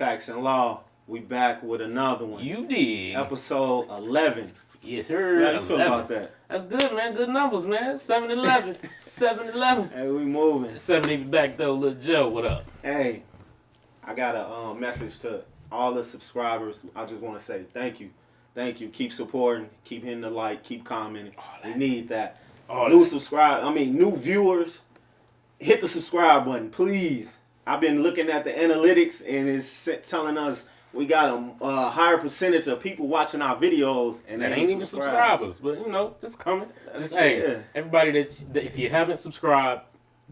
Facts and Law. We back with another one. You did. Episode 11. Yes, sir. How you feel about that? That's good, man. Good numbers, man. 7-11. 7-11. Hey, we moving. 70 back though, Lil Joe. What up? Hey, I got a message to all the subscribers. I just want to say thank you. Thank you. Keep supporting. Keep hitting the like. Keep commenting. We need that. New viewers. Hit the subscribe button, please. I've been looking at the analytics and it's telling us we got a higher percentage of people watching our videos and they ain't even subscribers, but you know it's coming. Everybody that if you haven't subscribed,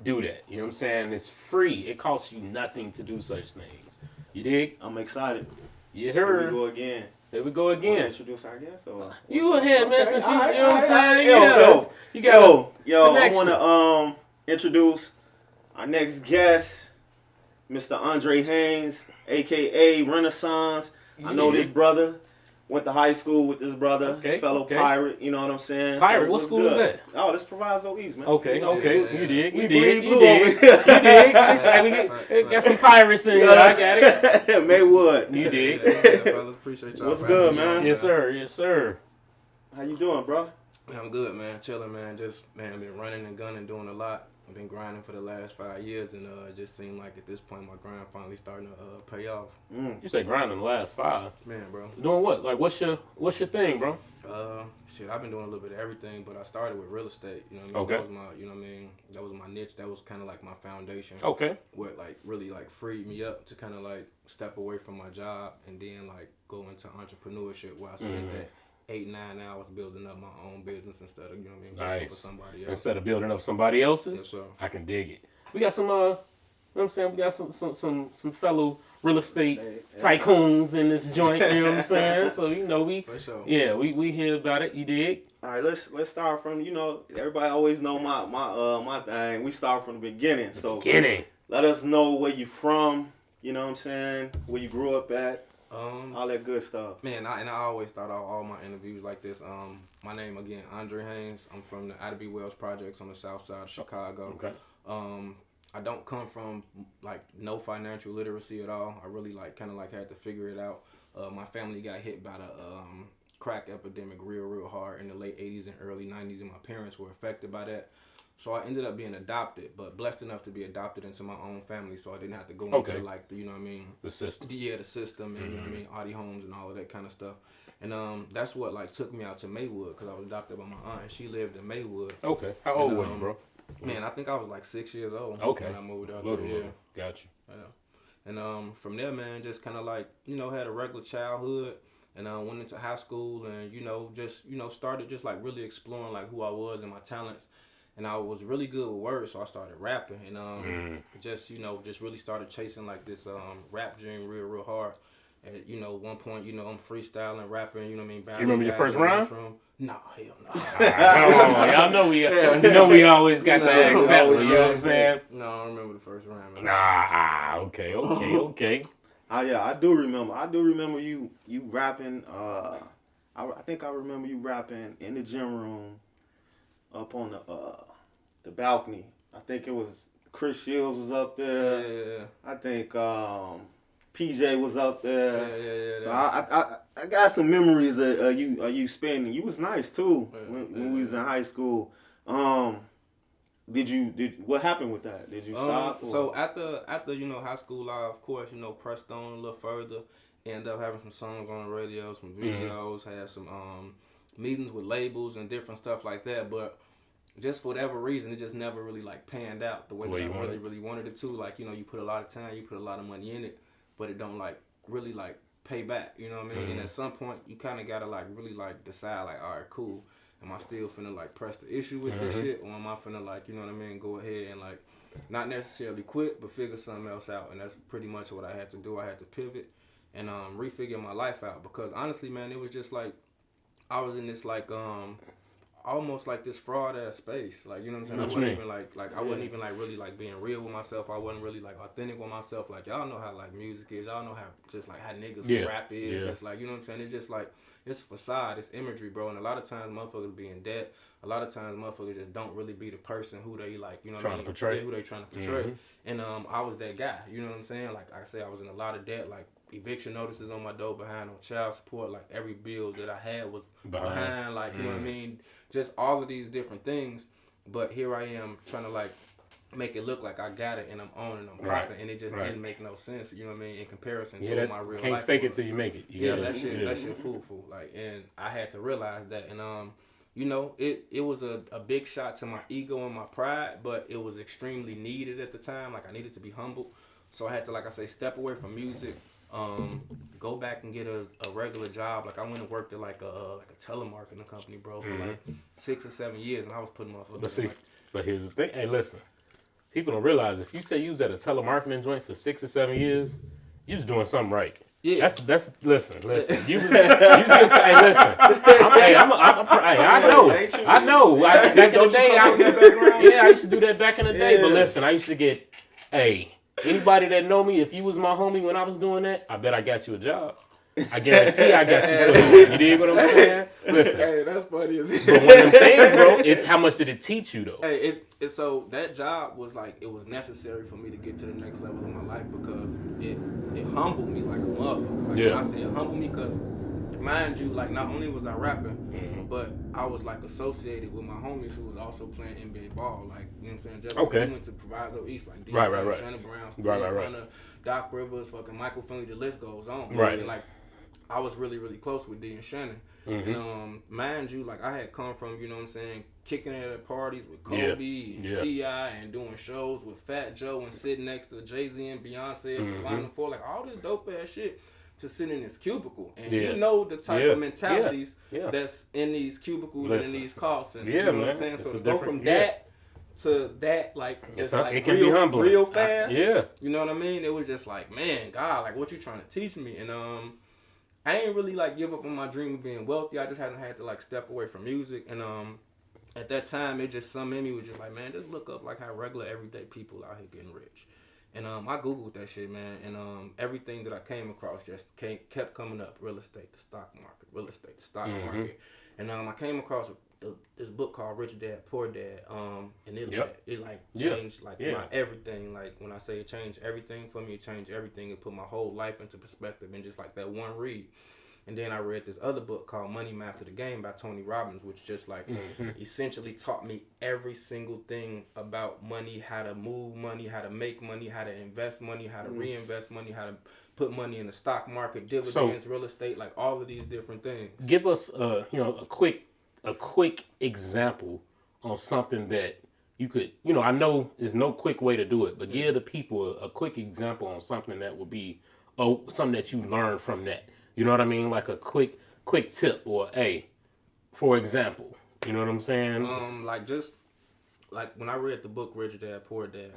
do that. You know what I'm saying? It's free. It costs you nothing to do such things. You dig? I'm excited. Yes, sir. Here we go again. There we go again. Introduce our guest. You go ahead, man. Since you know what I'm saying. I want to introduce our next guest, Mr. Andre Haynes, a.k.a. Renaissance. I know this brother. Went to high school with this brother, fellow pirate, you know what I'm saying? Pirate, what school is that? Oh, that's Proviso East, man. Okay. You dig. You dig. We got some pirates in here. I got it. Maywood. You dig. Fellas, appreciate y'all. What's good, man? Yes, sir. How you doing, bro? I'm good, man. Chilling, man. Been running and gunning, doing a lot. I've been grinding for the last 5 years, and it just seemed like at this point my grind finally starting to pay off. You say grinding the last 5? Man, bro. Doing what? Like, what's your thing, bro? I've been doing a little bit of everything, but I started with real estate. You know what I mean? Okay. That was my, you know what I mean? That was my niche. That was kind of like my foundation. Okay. What like really like freed me up to kind of like step away from my job and then like go into entrepreneurship where I spent that 8-9 hours building up my own business instead of, you know what I mean, working for somebody else. Instead of building up somebody else's? Yes, sir. I can dig it. We got some, you know what I'm saying? We got some fellow real estate tycoons in this joint, you know what I'm saying? So, you know, we hear about it. You dig? All right, let's start from, everybody always know my thing. We start from the beginning. Let us know where you from, you know what I'm saying? Where you grew up at. All that good stuff. Man, I always start all my interviews like this. My name again, Andre Haynes. I'm from the Ida B. Wells Projects on the south side of Chicago. Okay. I don't come from like no financial literacy at all. I really kind of had to figure it out. My family got hit by the crack epidemic real hard in the late 80s and early 90s, and my parents were affected by that. So I ended up being adopted, but blessed enough to be adopted into my own family, so I didn't have to go into like the, you know what I mean? The system. Yeah, the system, and you know what I mean? Audie homes and all of that kind of stuff. And that's what took me out to Maywood, because I was adopted by my aunt, and she lived in Maywood. Okay. How old were you, bro? Man, I think I was 6 years old when I moved out there. Yeah. Got you. And from there, man, just kind of had a regular childhood, and went into high school, and started just really exploring who I was and my talents. And I was really good with words, so I started rapping, and just really started chasing this rap dream real hard. At one point, I'm freestyling, rapping, you know what I mean? You remember your first rhyme? No, hell no. Y'all know we always got the ask that one, you know what I'm saying? No, I don't remember the first rhyme. Okay. Oh yeah, I do remember you rapping. I think I remember you rapping in the gym room, up on the balcony. I think it was Chris Shields was up there. Yeah. I think PJ was up there. Yeah. So I got some memories of you spending. You was nice too when we was in high school. What happened with that? Did you stop? So after high school, I of course pressed on a little further. Ended up having some songs on the radio, some videos, had some meetings with labels and different stuff like that. But just for whatever reason, it just never really panned out the way that I really wanted it to. You put a lot of time, you put a lot of money in it, but it don't really pay back. You know what I mean? And at some point, you kind of gotta really decide all right, cool. Am I still finna press the issue with this shit, or am I finna you know what I mean, go ahead and not necessarily quit, but figure something else out? And that's pretty much what I had to do. I had to pivot and refigure my life out, because honestly, man, it was just I was in this almost this fraud ass space, you know what I'm saying? I wasn't even I wasn't even really being real with myself. I wasn't really authentic with myself. Y'all know how music is. Y'all know how just how niggas rap is. Just you know what I'm saying? It's just it's facade, it's imagery, bro. And a lot of times motherfuckers be in debt. A lot of times motherfuckers just don't really be the person who they you know what I mean? Portray. Who they trying to portray. And I was that guy, you know what I'm saying? I said, I was in a lot of debt, eviction notices on my door, behind on child support. Like every bill that I had was behind. Like you know what I mean, just all of these different things. But here I am trying to like make it look like I got it and I'm on and I'm popping, and it just didn't make no sense. You know what I mean? In comparison to what my real life can't fake was. it till you make it. That shit fool. Like, and I had to realize that, and you know, it was a big shot to my ego and my pride, but it was extremely needed at the time. Like I needed to be humbled, so I had to, like I say, step away from music, go back and get a regular job. Like I went and worked at like a telemarketing company, bro, for like 6 or 7 years, and I was putting motherfuckers. But here's the thing. Hey, listen. People don't realize if you say you was at a telemarketing joint for 6 or 7 years, you was doing something right. Yeah. That's listen. You was getting, hey, listen. I know. Back in the day, I used to do that back in the day. But listen, I used to get, anybody that know me, if you was my homie when I was doing that, I bet I got you a job. I guarantee I got you put on. You dig what I'm saying? Listen. Hey, that's funny as hell. But one of them things, bro, how much did it teach you, though? Hey, so that job was like, it was necessary for me to get to the next level of my life because it humbled me like a motherfucker. Like when I say it humbled me, because mind you, like not only was I rapping, but I was like associated with my homies who was also playing NBA ball. Like, you know what I'm saying? Just we went to Proviso East, like D. Shannon Brown, Steve Doc Rivers, fucking Michael Finley, the list goes on. Right. And like, I was really, really close with D and Shannon. And mind you, like I had come from, you know what I'm saying, kicking it at parties with Kobe and T.I. and doing shows with Fat Joe and sitting next to Jay-Z and Beyonce and the Final Four, like all this dope ass shit, to sit in this cubicle. And you know the type of mentalities that's in these cubicles and in these call centers. You know what I'm saying? So to go from that to that, like just like it can be humbling real fast. You know what I mean? It was just like, man, God, like what you trying to teach me? And I ain't really like give up on my dream of being wealthy. I just hadn't had to like step away from music. And at that time, it just some in me was just like, man, just look up like how regular everyday people out here getting rich. And I googled that shit, man. And everything that I came across just kept coming up: real estate, the stock market, real estate, the stock market. And I came across this book called Rich Dad Poor Dad. And it changed my everything. Like when I say it changed everything for me, it changed everything. It put my whole life into perspective in just like that one read. And then I read this other book called Money Master the Game by Tony Robbins, which just like essentially taught me every single thing about money, how to move money, how to make money, how to invest money, how to reinvest money, how to put money in the stock market, dividends, real estate, like all of these different things. Give us a quick example on something that you could, I know there's no quick way to do it, but give the people a quick example on something that would be something that you learned from that. You know what I mean? Like a quick tip or for example. You know what I'm saying? Like just like when I read the book Rich Dad Poor Dad,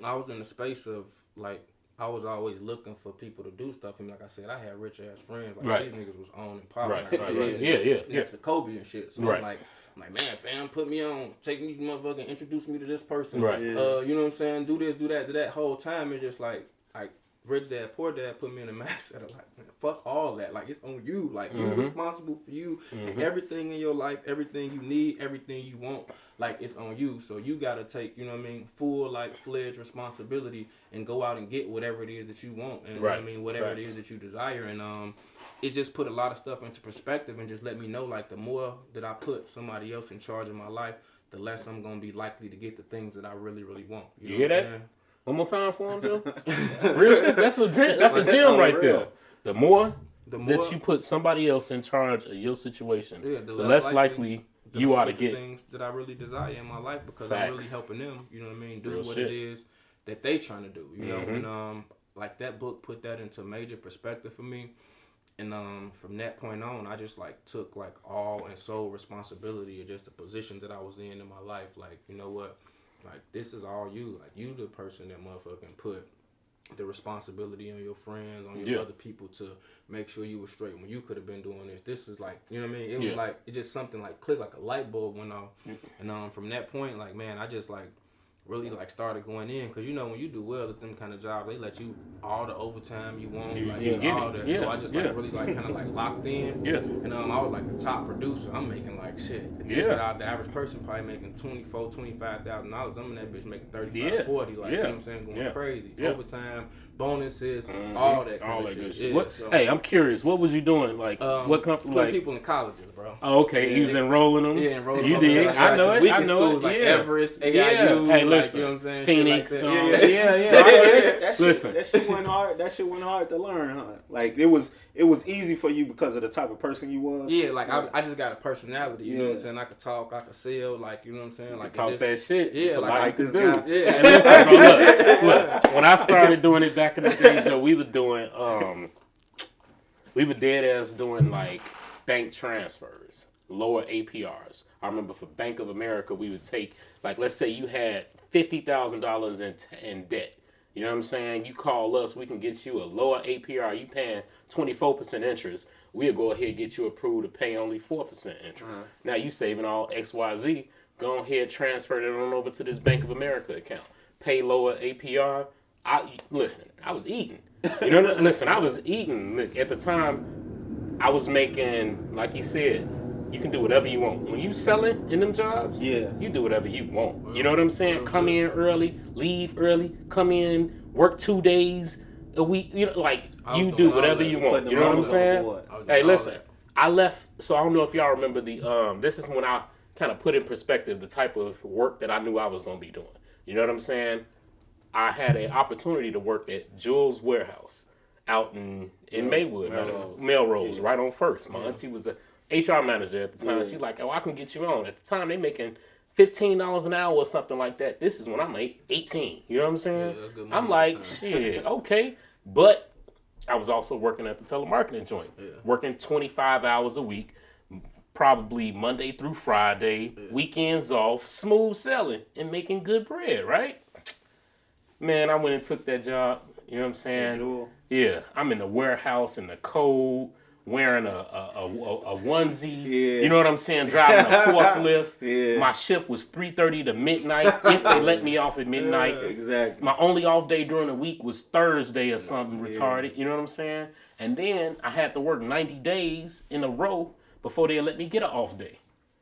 I was in the space of like I was always looking for people to do stuff. And like I said, I had rich ass friends. Like these niggas was on and popping. Next to Kobe and shit. So I'm like, man, fam, put me on, take me motherfucking, introduce me to this person. Right. You know what I'm saying? Do this, do that, do that. Whole time it's just like Rich Dad Poor Dad put me in a mindset of like, man, fuck all that. Like it's on you. Like you're responsible for you. Everything in your life, everything you need, everything you want, like it's on you. So you gotta take, you know what I mean, full like fledged responsibility and go out and get whatever it is that you want. And you know what I mean, whatever it is that you desire. And it just put a lot of stuff into perspective and just let me know like the more that I put somebody else in charge of my life, the less I'm gonna be likely to get the things that I really, really want. You know hear what I'm that? saying? One more time for him, Joe. Real shit. That's a gem right there. The more that you put somebody else in charge of your situation, the less likely you are to get things that I really desire in my life because I'm really helping them. You know what I mean? Do what it is that they trying to do. You know, and like that book put that into major perspective for me. And from that point on, I just like took like all and sole responsibility of just the position that I was in my life. Like, you know what? Like, this is all you. Like, you the person that motherfucking put the responsibility on your friends, on your other people to make sure you were straight when you could have been doing this. This is like, you know what I mean? It was like, it just something like clicked, like a light bulb went off. And from that point, like, man, I just like really like started going in, because you know when you do well at them kind of jobs, they let you all the overtime you want, like You get all it. that. Yeah, So I just yeah. like really like kind of like locked in. Yeah. And I was like the top producer. I'm making like shit. At this Yeah. job, the average person probably making $25,000. I'm in that bitch making 35, Yeah. 40. Like you know what I'm saying, going crazy. Overtime, bonuses, all that kind of shit. Yeah, What, so, hey, I'm curious. What was you doing? Like, what company? putting Like, people in colleges, bro. oh, okay. You was enrolling them. Yeah, enrolling You them. did. Like, I know it. weekend I know schools, it. like Yeah. Everest, AIU, Hey, like, listen. you know what I'm saying? Phoenix. Shit So, like that. That Listen. shit went hard. That shit went hard to learn, huh? Like it was easy for you because of the type of person you was. Yeah, like I just got a personality. You know what I'm saying? I could talk, I could sell. Like you know what I'm saying? Like talk just, that shit. Yeah, so like this this dude. guy. Yeah. Hey, listen, bro, look. When I started doing it back in the day, Joe, we were doing we were dead ass doing like bank transfers, lower APRs. I remember for Bank of America, we would take, like, let's say you had $50,000 in debt. You know what I'm saying? You call us, we can get you a lower APR. You paying 24% interest. We'll go ahead and get you approved to pay only 4% interest. Now you saving all XYZ. Go ahead, transfer it on over to this Bank of America account. Pay lower APR. Listen, I was eating. You know, listen, I was eating. Look, at the time, I was making, like he said, you can do whatever you want. When you selling in them jobs, you do whatever you want. You know what I'm saying? Come in early, leave early, come in, work 2 days a week. You know, like, you do whatever you want. You know what I'm saying? Hey, listen, I left, so I don't know if y'all remember this is when I kind of put in perspective the type of work that I knew I was going to be doing. You know what I'm saying? I had an opportunity to work at Jules Warehouse out in Maywood, Melrose, right on First. My auntie was a HR manager at the time. She's like, oh, I can get you on. At the time, they making $15 an hour or something like that. This is when I'm 18. You know what I'm saying? I'm like, shit, okay. But I was also working at the telemarketing joint, working 25 hours a week, probably Monday through Friday, weekends off, smooth selling, and making good bread, right? Man, I went and took that job. You know what I'm saying? Yeah, I'm in the warehouse in the cold, wearing a onesie. You know what I'm saying? Driving a forklift. My shift was 3:30 to midnight. If they let me off at midnight. Exactly. My only off day during the week was Thursday or something retarded. You know what I'm saying? And then I had to work 90 days in a row before they let me get an off day.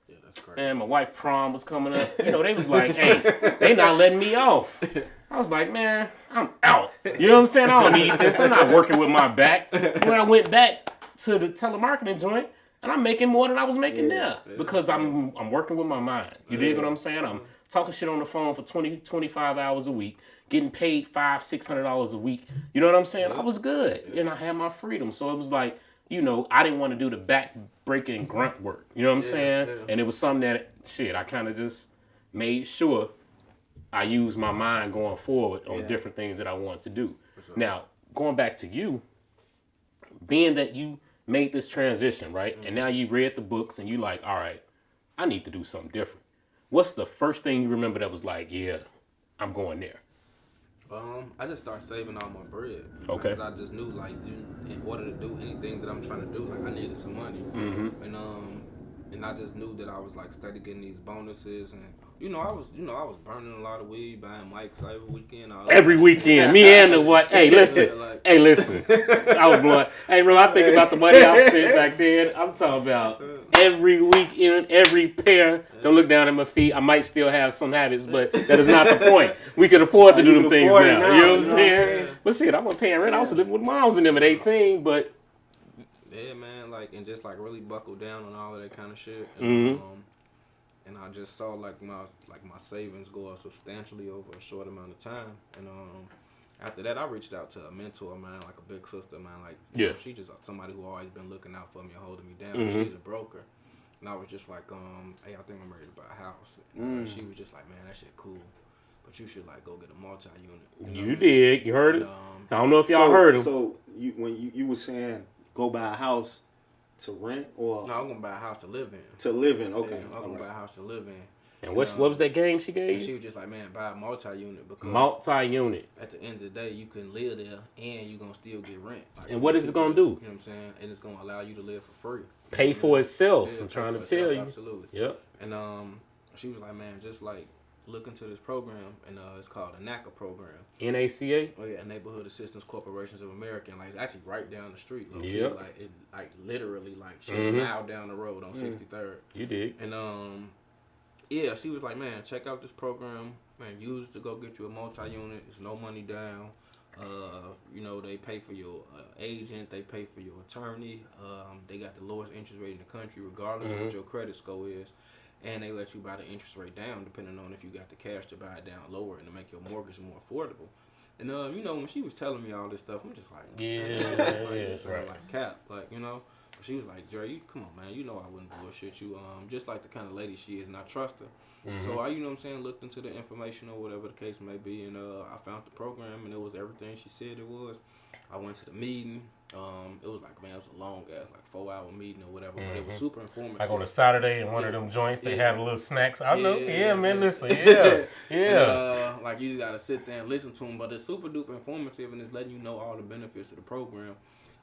Yeah, that's crazy. And my wife prom was coming up. You know, they was like, hey, they not letting me off. I was like, man, I'm out. You know what I'm saying? I don't need this. I'm not working with my back. When I went back to the telemarketing joint, and I'm making more than I was making there. Because I'm working with my mind. You dig what I'm saying? I'm talking shit on the phone for 20, 25 hours a week, getting paid $500-$600 a week. You know what I'm saying? I was good. And I had my freedom. So it was like, you know, I didn't want to do the back-breaking grunt work. You know what I'm saying? And it was something that, I kind of just made sure I used my mind going forward on different things that I want to do. Sure. Now, going back to you, being that you made this transition, right? And now you read the books and you like, all right, I need to do something different. What's the first thing you remember that was like, yeah, I'm going there? I just started saving all my bread. Okay. Because I just knew, like, in order to do anything that I'm trying to do, like, I needed some money. And I just knew that I was like steady getting these bonuses, and I was burning a lot of weed, buying mics every weekend. Every weekend, me and the what? Hey, listen, I was blowing. Hey, bro, I think about the money I spent back then. I'm talking about every weekend, every pair. Don't look down at my feet. I might still have some habits, but that is not the point. We can afford to do them things now. You know what I'm saying? But shit, I wasn't paying rent. I was living with moms and them at 18, but. Yeah, man, like, and just like really buckle down on all of that kind of shit. And, and I just saw like my savings go up substantially over a short amount of time. And after that, I reached out to a mentor of mine, like a big sister of mine. Like, you know, she just somebody who always been looking out for me and holding me down. She's a broker. And I was just like, hey, I think I'm ready to buy a house. And she was just like, man, that shit cool. But you should like go get a multi-unit. You did. You heard it? I don't know if y'all heard him. So when you were saying go buy a house to rent or? No, I'm going to buy a house to live in. To live in, okay. Yeah, I'm going to buy a house to live in. And what was that game she gave you? She was just like, man, buy a multi-unit. Because multi-unit. At the end of the day, you can live there and you're going to still get rent. Like, and what is it going to do? You know what I'm saying? And it's going to allow you to live for free. Pay for itself, I'm trying to tell you. Absolutely. Yep. And she was like, man, just like look into this program, and it's called the NACA program. NACA? Oh yeah, Neighborhood Assistance Corporations of America. And, like, it's actually right down the street. Yeah. Like it, like literally, like she was a mile down the road on 63rd. You did. And yeah, she was like, man, check out this program. Man, use it to go get you a multi-unit. It's no money down. You know, they pay for your agent. They pay for your attorney. They got the lowest interest rate in the country, regardless of what your credit score is. And they let you buy the interest rate down, depending on if you got the cash to buy it down lower and to make your mortgage more affordable. And you know, when she was telling me all this stuff, I'm just like, like cap, like, you know. But she was like, Dre, come on, man, you know I wouldn't bullshit you. Just like the kind of lady she is, and I trust her. So I, you know what I'm saying, looked into the information or whatever the case may be, and I found the program, and it was everything she said it was. I went to the meeting. It was like, man, it was a long ass, like 4-hour meeting or whatever, but it was super informative. Like on a Saturday in one of them joints, they had a little snacks. I know, man, listen, yeah. And, like, you gotta sit there and listen to them, but it's super duper informative, and it's letting you know all the benefits of the program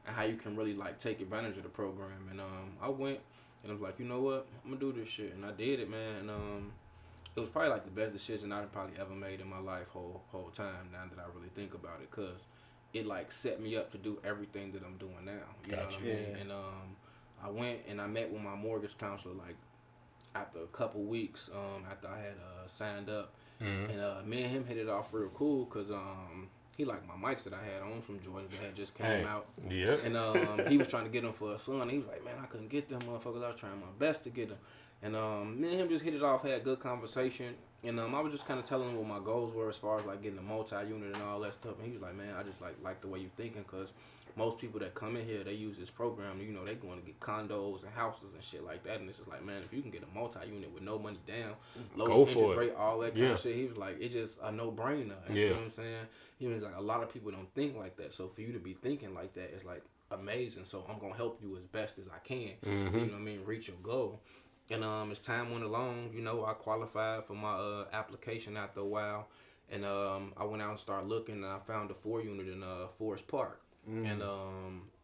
and how you can really, like, take advantage of the program. And I went, and I was like, you know what, I'm gonna do this shit, and I did it, man. And it was probably like the best decision I've probably ever made in my life whole time, now that I really think about it, because it like set me up to do everything that I'm doing now. You know what I mean? Yeah. And I went and I met with my mortgage counselor like after a couple weeks after I had signed up, and me and him hit it off real cool because he liked my mics that I had on from Jordans that had just came out. Yeah. And he was trying to get them for a son. He was like, man, I couldn't get them motherfuckers. I was trying my best to get them. And me and him just hit it off, had a good conversation. And I was just kind of telling him what my goals were as far as like getting a multi-unit and all that stuff. And he was like, man, I just like the way you're thinking, because most people that come in here, they use this program, you know, they going to get condos and houses and shit like that. And it's just like, man, if you can get a multi-unit with no money down, lowest interest rate, all that kind of shit, he was like, it's just a no-brainer. You know what I'm saying? He was like, a lot of people don't think like that. So for you to be thinking like that is like amazing. So I'm going to help you as best as I can to, you know what I mean, reach your goal. And as time went along, you know, I qualified for my application after a while. And I went out and started looking, and I found a 4-unit in Forest Park. And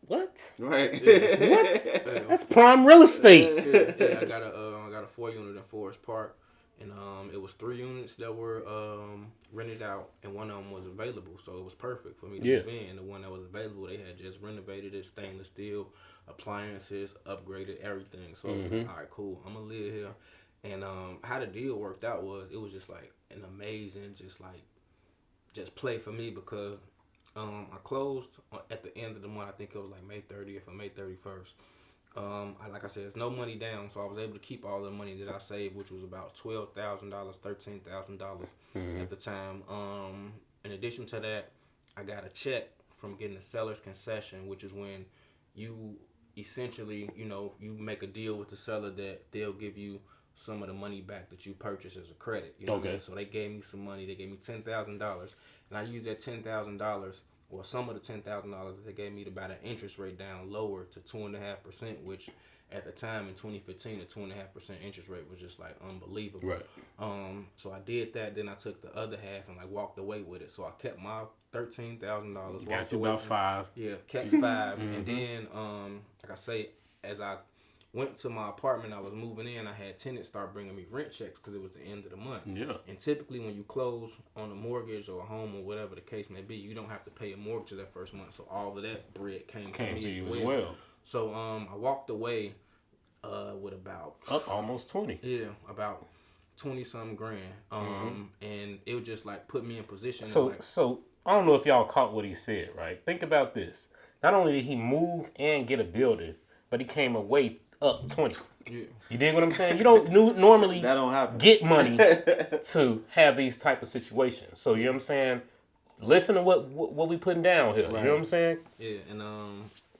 what? Right. Yeah. What? That's prime real estate. Yeah, I got a 4-unit in Forest Park, and it was 3 units that were rented out, and one of them was available, so it was perfect for me to move in. The one that was available, they had just renovated it, stainless steel, appliances, upgraded everything. So I was like, all right, cool, I'm gonna live here. And how the deal worked out was, it was just like an amazing, just play for me, because I closed at the end of the month. I think it was like May 30th or May 31st. Like I said, there's no money down, so I was able to keep all the money that I saved, which was about $12,000, $13,000 at the time. In addition to that, I got a check from getting a seller's concession, which is when you essentially, you know, you make a deal with the seller that they'll give you some of the money back that you purchased as a credit. You know what I mean? So they gave me some money. They gave me $10,000, and I used that $10,000, or some of the $10,000 that they gave me, to buy the interest rate down lower to 2.5%, which at the time in 2015, the 2.5% interest rate was just like unbelievable. Right. So I did that. Then I took the other half and like walked away with it. So I kept my $13,000. Got you about 5. Yeah, kept 5. And then, like I say, as I went to my apartment, I was moving in, I had tenants start bringing me rent checks because it was the end of the month. Yeah. And typically when you close on a mortgage or a home or whatever the case may be, you don't have to pay a mortgage that first month. So all of that bread came to me as well. So I walked away with about... Up almost 20. Yeah, about 20-something grand. And it would just like put me in position. So I don't know if y'all caught what he said, right? Think about this. Not only did he move and get a building, but he came away up 20. Yeah. You dig what I'm saying? You don't normally that don't happen. Get money to have these type of situations. So you know what I'm saying? Listen to what we putting down here. Right. You know what I'm saying? Yeah, and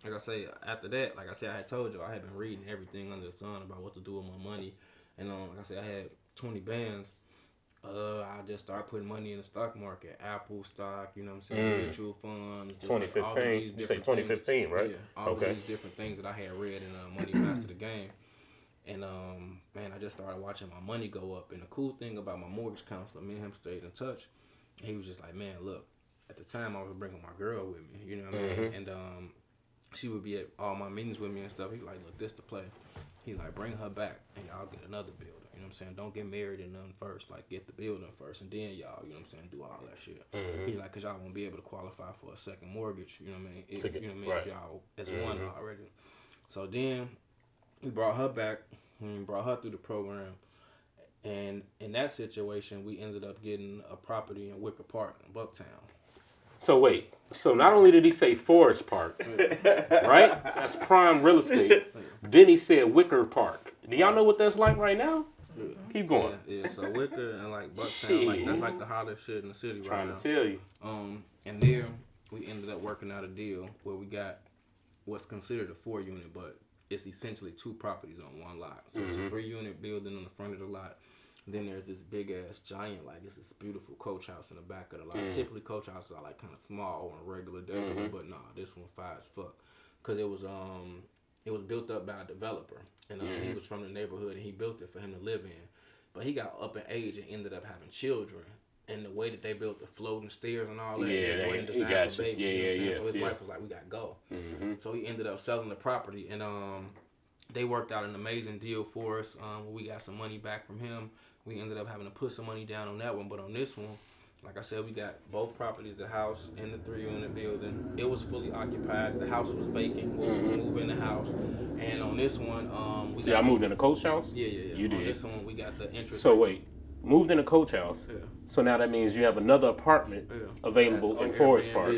like I say, after that, like I said, I had told you I had been reading everything under the sun about what to do with my money, and like I said, I had 20 bands. I just started putting money in the stock market, Apple stock, you know what I'm saying, mutual funds. 2015. You say 2015, things, right? Yeah, all of these different things that I had read in Money Master the Game. And, man, I just started watching my money go up. And the cool thing about my mortgage counselor, me and him stayed in touch. He was just like, man, look, at the time I was bringing my girl with me, you know what I mean? And she would be at all my meetings with me and stuff. He like, look, this the play. He like, bring her back and y'all get another building. You know what I'm saying? Don't get married and nothing first. Like, get the building first, and then y'all, you know what I'm saying, do all that shit. He like, cause y'all won't be able to qualify for a second mortgage. You know what I mean? If, you know what I mean? If y'all as one already. So then we brought her back. And brought her through the program. And in that situation, we ended up getting a property in Wicker Park in Bucktown. So wait, so not only did he say Forest Park, right? That's prime real estate. Then he said Wicker Park. Do y'all know what that's like right now? Yeah. Keep going. Yeah, so Wicker and like Bucktown, like that's like the hottest shit in the city right now. Trying to tell you. And there we ended up working out a deal where we got what's considered a 4-unit, but it's essentially 2 properties on one lot. So it's a 3-unit building on the front of the lot. Then there's this big ass giant, like it's this beautiful coach house in the back of the lot. Typically coach houses are like kind of small on a regular day, but nah, this one fire as fuck. Cause it was built up by a developer, and he was from the neighborhood, and he built it for him to live in. But he got up in age and ended up having children. And the way that they built the floating stairs and all that, just wasn't designed for babies. You know what I'm saying? So his wife was like, "We gotta go." So he ended up selling the property, and they worked out an amazing deal for us. We got some money back from him. We ended up having to put some money down on that one, but on this one, like I said, we got both properties, the house and the 3-unit building. It was fully occupied. The house was vacant. We moved in the house. And on this one, So y'all moved in a coach house? Yeah. You did. On this one, we got the interest. So wait, moved in a coach house. Yeah. So now that means you have another apartment available in Forest Park.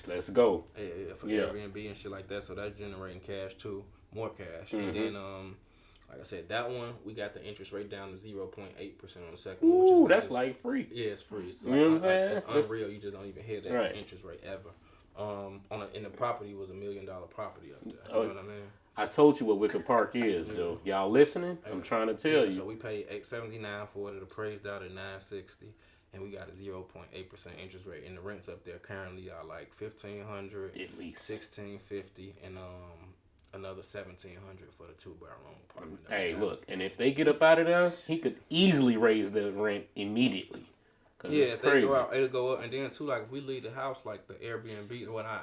Let's go. Yeah, for Airbnb and shit like that. So that's generating cash too, more cash. And then, like I said, that one we got the interest rate down to 0.8% on the second one. Ooh, which is that's like free. Yeah, it's free. So you know what I'm saying? It's unreal. You just don't even hear that interest rate ever. In the property was $1 million property up there. You know what I mean? I told you what Wicker Park is, Joe. Y'all listening? I'm trying to tell you. So we paid $879 for it. It appraised out at $960, and we got a 0.8% interest rate. And the rents up there currently are like $1,500, at least $1,650, and another $1,700 for the 2-bedroom apartment. Hey, look, and if they get up out of there, he could easily raise the rent immediately. Yeah, it's if crazy. they go out, it'll go up. And then too, like if we leave the house, like the Airbnb,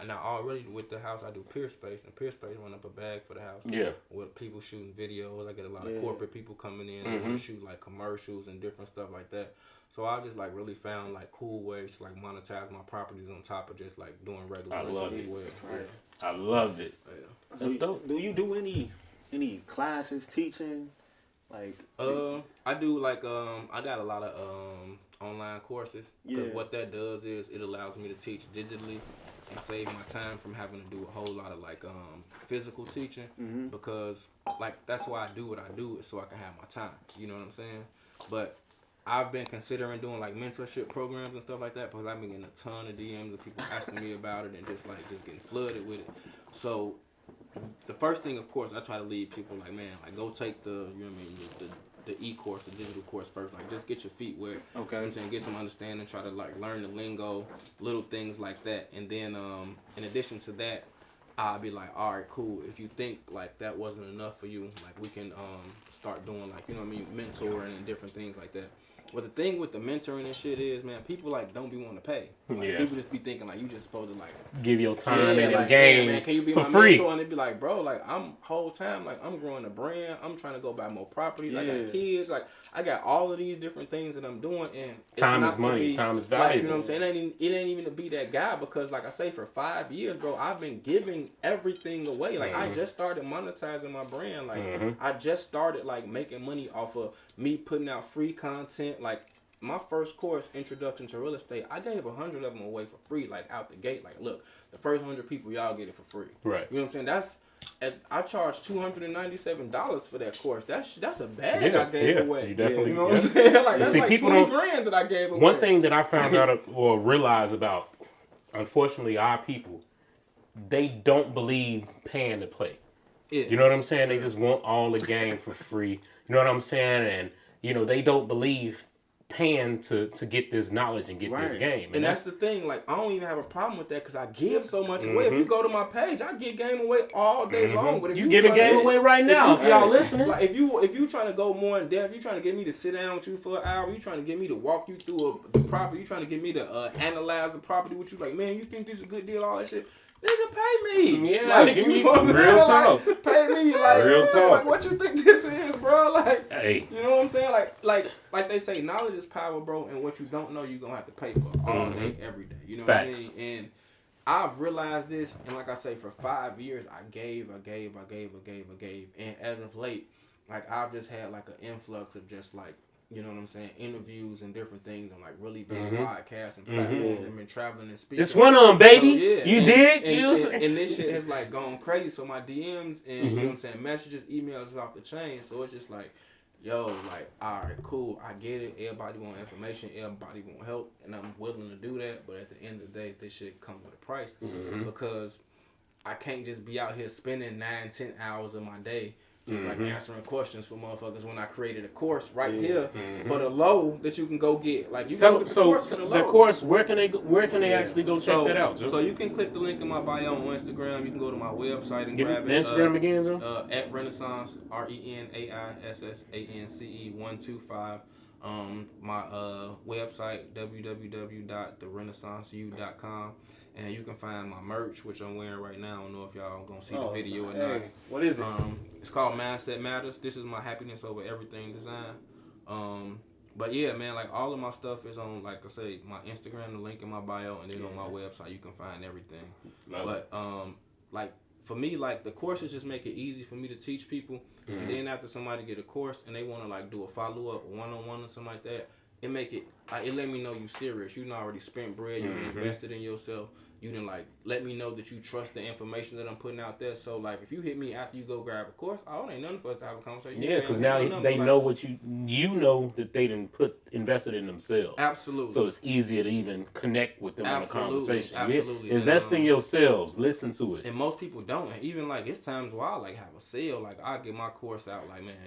and I already with the house, I do peer space, and peer space run up a bag for the house. Yeah. With people shooting videos, I get a lot of corporate people coming in and want to shoot like commercials and different stuff like that. So I just like really found like cool ways to like monetize my properties on top of just like doing regular. I love it. Well. I love it. Yeah. That's dope. Do you do any classes, teaching? Like I do like I got a lot of online courses, because what that does is it allows me to teach digitally and save my time from having to do a whole lot of like physical teaching, because like that's why I do what I do, is so I can have my time. You know what I'm saying? But I've been considering doing like mentorship programs and stuff like that, because I've been getting a ton of DMs of people asking me about it and just getting flooded with it. So the first thing, of course, I try to lead people like, man, like go take the, you know what I mean, the e-course, the digital course first. Like just get your feet wet. Okay. You know what I'm saying? Get some understanding, try to like learn the lingo, little things like that. And then in addition to that, I'll be like, all right, cool. If you think like that wasn't enough for you, like we can start doing like, you know what I mean, mentoring and different things like that. But the thing with the mentoring and shit is, man, people like don't be wanting to pay. Like, people just be thinking like you just supposed to like give your time in like, the game, man, can you be for my free? mentor? And it'd be like, bro, like I'm whole time like I'm growing a brand. I'm trying to go buy more properties. I got kids. Like I got all of these different things that I'm doing, and time is money. Time is valuable. Like, you know what I'm saying? It ain't even to be that guy, because like I say, for 5 years, bro, I've been giving everything away. Like I just started monetizing my brand. Like I just started like making money off of me putting out free content. Like my first course, Introduction to Real Estate, I gave 100 of them away for free, like out the gate. Like, look, the first 100 people, y'all get it for free. Right. You know what I'm saying? I charged $297 for that course. That's a bag I gave away. You definitely. You know what I'm saying? Like that's see, like people 20 grand that I gave away. One thing that I found out or realized about, unfortunately, our people, they don't believe paying to play. Yeah. You know what I'm saying? They just want all the game for free. You know what I'm saying? And you know they don't believe paying to get this knowledge and get this game. And that's the thing. Like, I don't even have a problem with that, because I give so much away. If you go to my page, I give game away all day long. But if you giving game away right now, if y'all listening. Like, if you trying to go more in depth, you trying to get me to sit down with you for an hour, you trying to get me to walk you through the property, you trying to get me to analyze the property with you, like, man, you think this is a good deal, all that shit. Nigga, pay me. Yeah, like, give you me know what I'm real saying? talk. Like, pay me. Like, Real talk. Like, what you think this is, bro? Like, Hey. you know what I'm saying? Like they say, knowledge is power, bro. And what you don't know, you're gonna have to pay for all day, every day. You know Facts. what I mean? And I've realized this, and like I say, for 5 years, I gave. And as of late, like, I've just had like an influx of just like, you know what I'm saying, interviews and different things on like really big podcasts and platforms and been traveling and speaking. This one on, baby. So, yeah, You did? And this shit has like gone crazy. So my DMs and you know what I'm saying, messages, emails is off the chain. So it's just like, yo, like, all right, cool, I get it. Everybody want information, everybody want help, and I'm willing to do that. But at the end of the day, this shit come with a price because I can't just be out here spending 9-10 hours of my day just like answering questions for motherfuckers when I created a course right here for the low that you can go get. Like, you can get the course for the low. The course, where can they actually go check that out, Joe? So you can click the link in my bio on Instagram. You can go to my website and Give grab me it. Instagram again, Joe? At Renaissance, RENAISSANCE 125. My website, www.therenaissanceu.com. And you can find my merch, which I'm wearing right now. I don't know if y'all gonna see the video or not. What is it? It's called Mindset Matters. This is my happiness over everything design. But yeah, man, like, all of my stuff is on, like I say, my Instagram, the link in my bio, and then on my website you can find everything. Like, for me, like, the courses just make it easy for me to teach people. And then after somebody get a course and they want to like do a follow-up, one-on-one or something like that, it make it, it let me know you serious. You done already spent bread, you invested in yourself. You done like let me know that you trust the information that I'm putting out there. So like, if you hit me after you go grab a course, it ain't nothing for us to have a conversation. Yeah, because now they know what you know that they done invested in themselves. Absolutely. So it's easier to even connect with them on a conversation. Absolutely. Invest in yourselves. Listen to it. And most people don't. And even like, it's times where I like have a sale. Like, I get my course out. Like, man,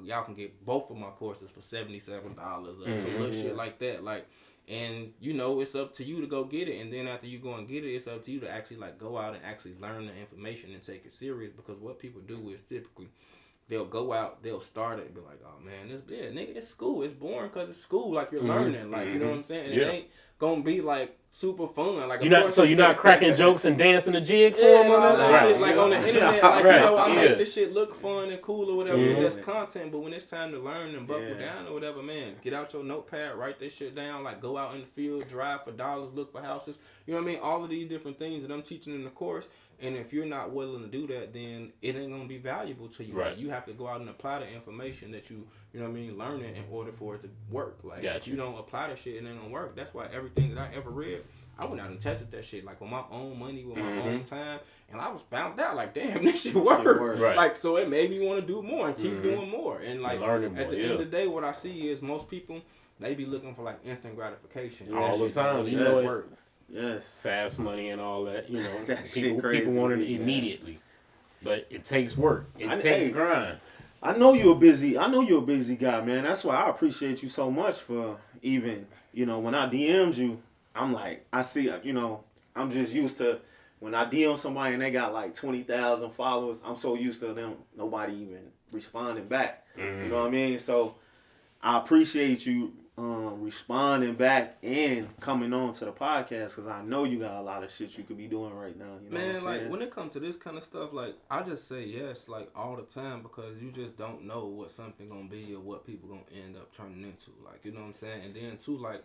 y'all can get both of my courses for $77 or some little shit like that. Like. And, you know, it's up to you to go get it. And then after you go and get it, it's up to you to actually, like, go out and actually learn the information and take it serious. Because what people do is typically they'll go out, they'll start it and be like, oh, man, nigga, it's school. It's boring because it's school. Like, you're learning. Like, you know what I'm saying? And it ain't going to be, like, super fun. Like, you're not cracking jokes and dancing a jig for them on that shit. Like, on the internet, like, you know, I make this shit look fun and cool or whatever. That's content. But when it's time to learn and buckle down or whatever, man, get out your notepad, write this shit down. Like, go out in the field, drive for dollars, look for houses. You know what I mean? All of these different things that I'm teaching in the course. And if you're not willing to do that, then it ain't going to be valuable to you. Right. Like, you have to go out and apply the information that you know what I mean, learning in order for it to work. Like, if you don't apply the shit, it ain't going to work. That's why everything that I ever read, I went out and tested that shit, like, with my own money, with my own time, and I was found out, like, damn, this shit worked. Right. Like, so it made me want to do more and keep doing more. And, like, learning more, at the end of the day, what I see is most people, they be looking for, like, instant gratification. All the time. You know it. Yes. Fast money and all that, you know. That people want it immediately. But it takes work. It takes grind. I know you're a busy guy, man. That's why I appreciate you so much for even, you know, when I DM'd you, I'm like, I see, you know, I'm just used to when I DM somebody and they got like 20,000 followers, I'm so used to them, nobody even responding back. You know what I mean? So I appreciate you responding back and coming on to the podcast because I know you got a lot of shit you could be doing right now. You know man, what I'm saying? Like, when it comes to this kind of stuff, like, I just say yes, like, all the time because you just don't know what something gonna be or what people gonna end up turning into. Like, you know what I'm saying? And then, too, like,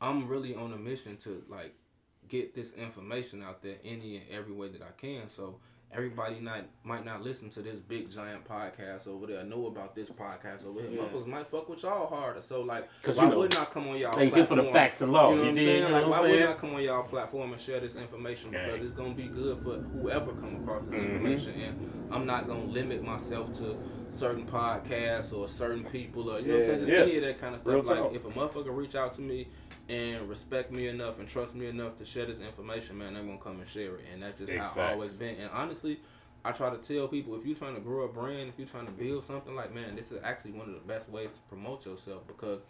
I'm really on a mission to, like, get this information out there any and every way that I can. So everybody might not listen to this big giant podcast over there, know about this podcast over here. Motherfuckers might fuck with y'all harder. So like, why wouldn't I come on y'all platform? They good for the facts and law. You know what I'm saying? Like, why wouldn't wouldn't I come on y'all platform and share this information? Because it's gonna be good for whoever come across this information. And I'm not gonna limit myself to certain podcasts or certain people or you know what I'm saying? Just any of that kind of stuff. Real like talk. if a motherfucker reach out to me and respect me enough and trust me enough to share this information, man, they're gonna come and share it. And that's just how I've always been. And honestly, I try to tell people, if you're trying to grow a brand, if you're trying to build something, like, man, this is actually one of the best ways to promote yourself because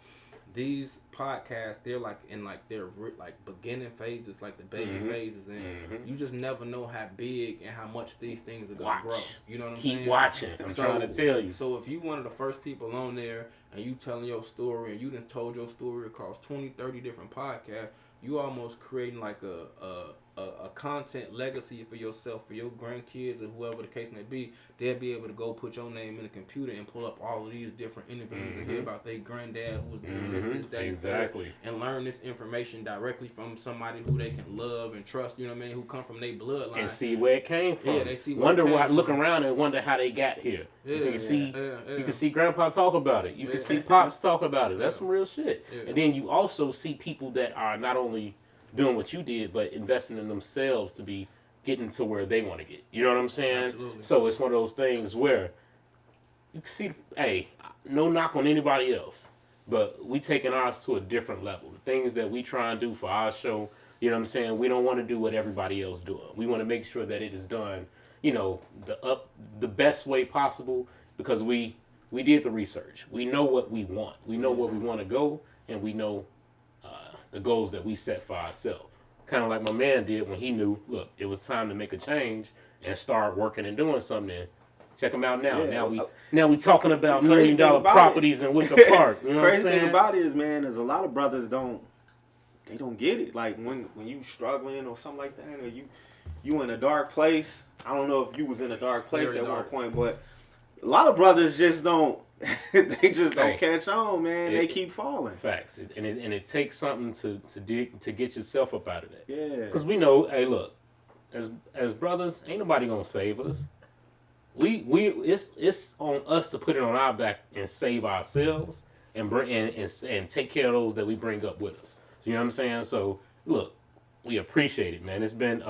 these podcasts, they're like in like their like beginning phases, like the baby phases, and you just never know how big and how much these things are gonna grow. You know what I'm saying? Keep watching. I'm trying to tell you. So if you one of the first people on there and you telling your story and you done told your story across 20, 30 different podcasts, you almost creating like a a content legacy for yourself, for your grandkids, or whoever the case may be. They'll be able to go put your name in the computer and pull up all of these different interviews and hear about their granddad who was doing this, that, exactly, and learn this information directly from somebody who they can love and trust. You know what I mean? Who come from their bloodline and see where it came from. Yeah, they see. Wonder why. Look around and wonder how they got here. Yeah, you can see. Yeah. You can see Grandpa talk about it. You can see Pops talk about it. That's some real shit. Yeah. And then you also see people that are not only doing what you did, but investing in themselves to be getting to where they want to get. You know what I'm saying? Absolutely. So it's one of those things where you can see, hey, no knock on anybody else, but we taking ours to a different level. The things that we try and do for our show, you know what I'm saying? We don't want to do what everybody else doing. We want to make sure that it is done, you know, the best way possible, because we did the research. We know what we want. We know where we want to go, and we know the goals that we set for ourselves. Kind of like my man did when he knew, look, it was time to make a change and start working and doing something. Check them out now. Yeah. Now we talking about $1 million properties in Wicker Park. You know what I'm saying? Crazy thing about it is, man, is a lot of brothers don't get it. Like when you struggling or something like that, or you in a dark place. I don't know if you was in a dark place Very at dark. one point, but a lot of brothers just don't. They just don't catch on, man. They keep falling. Facts, and it takes something to get yourself up out of that. Yeah. Because we know, hey, look, as brothers, ain't nobody gonna save us. It's on us to put it on our back and save ourselves and bring and take care of those that we bring up with us. You know what I'm saying? So look, we appreciate it, man. It's been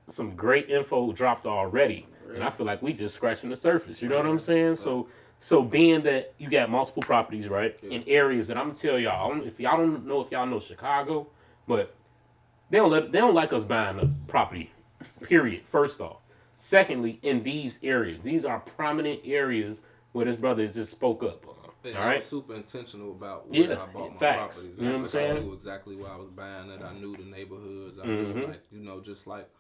some great info dropped already. And I feel like we just scratching the surface. You know what I'm saying? So being that you got multiple properties, right, in areas that I'm gonna tell y'all, if y'all don't know Chicago, but they don't like us buying a property. Period. First off. Secondly, in these areas, these are prominent areas where this brother just spoke up. Yeah, all right, I was super intentional about where I bought my facts. properties. You know what I'm saying? I knew exactly where I was buying it. I knew the neighborhoods. I knew, like, you know, just like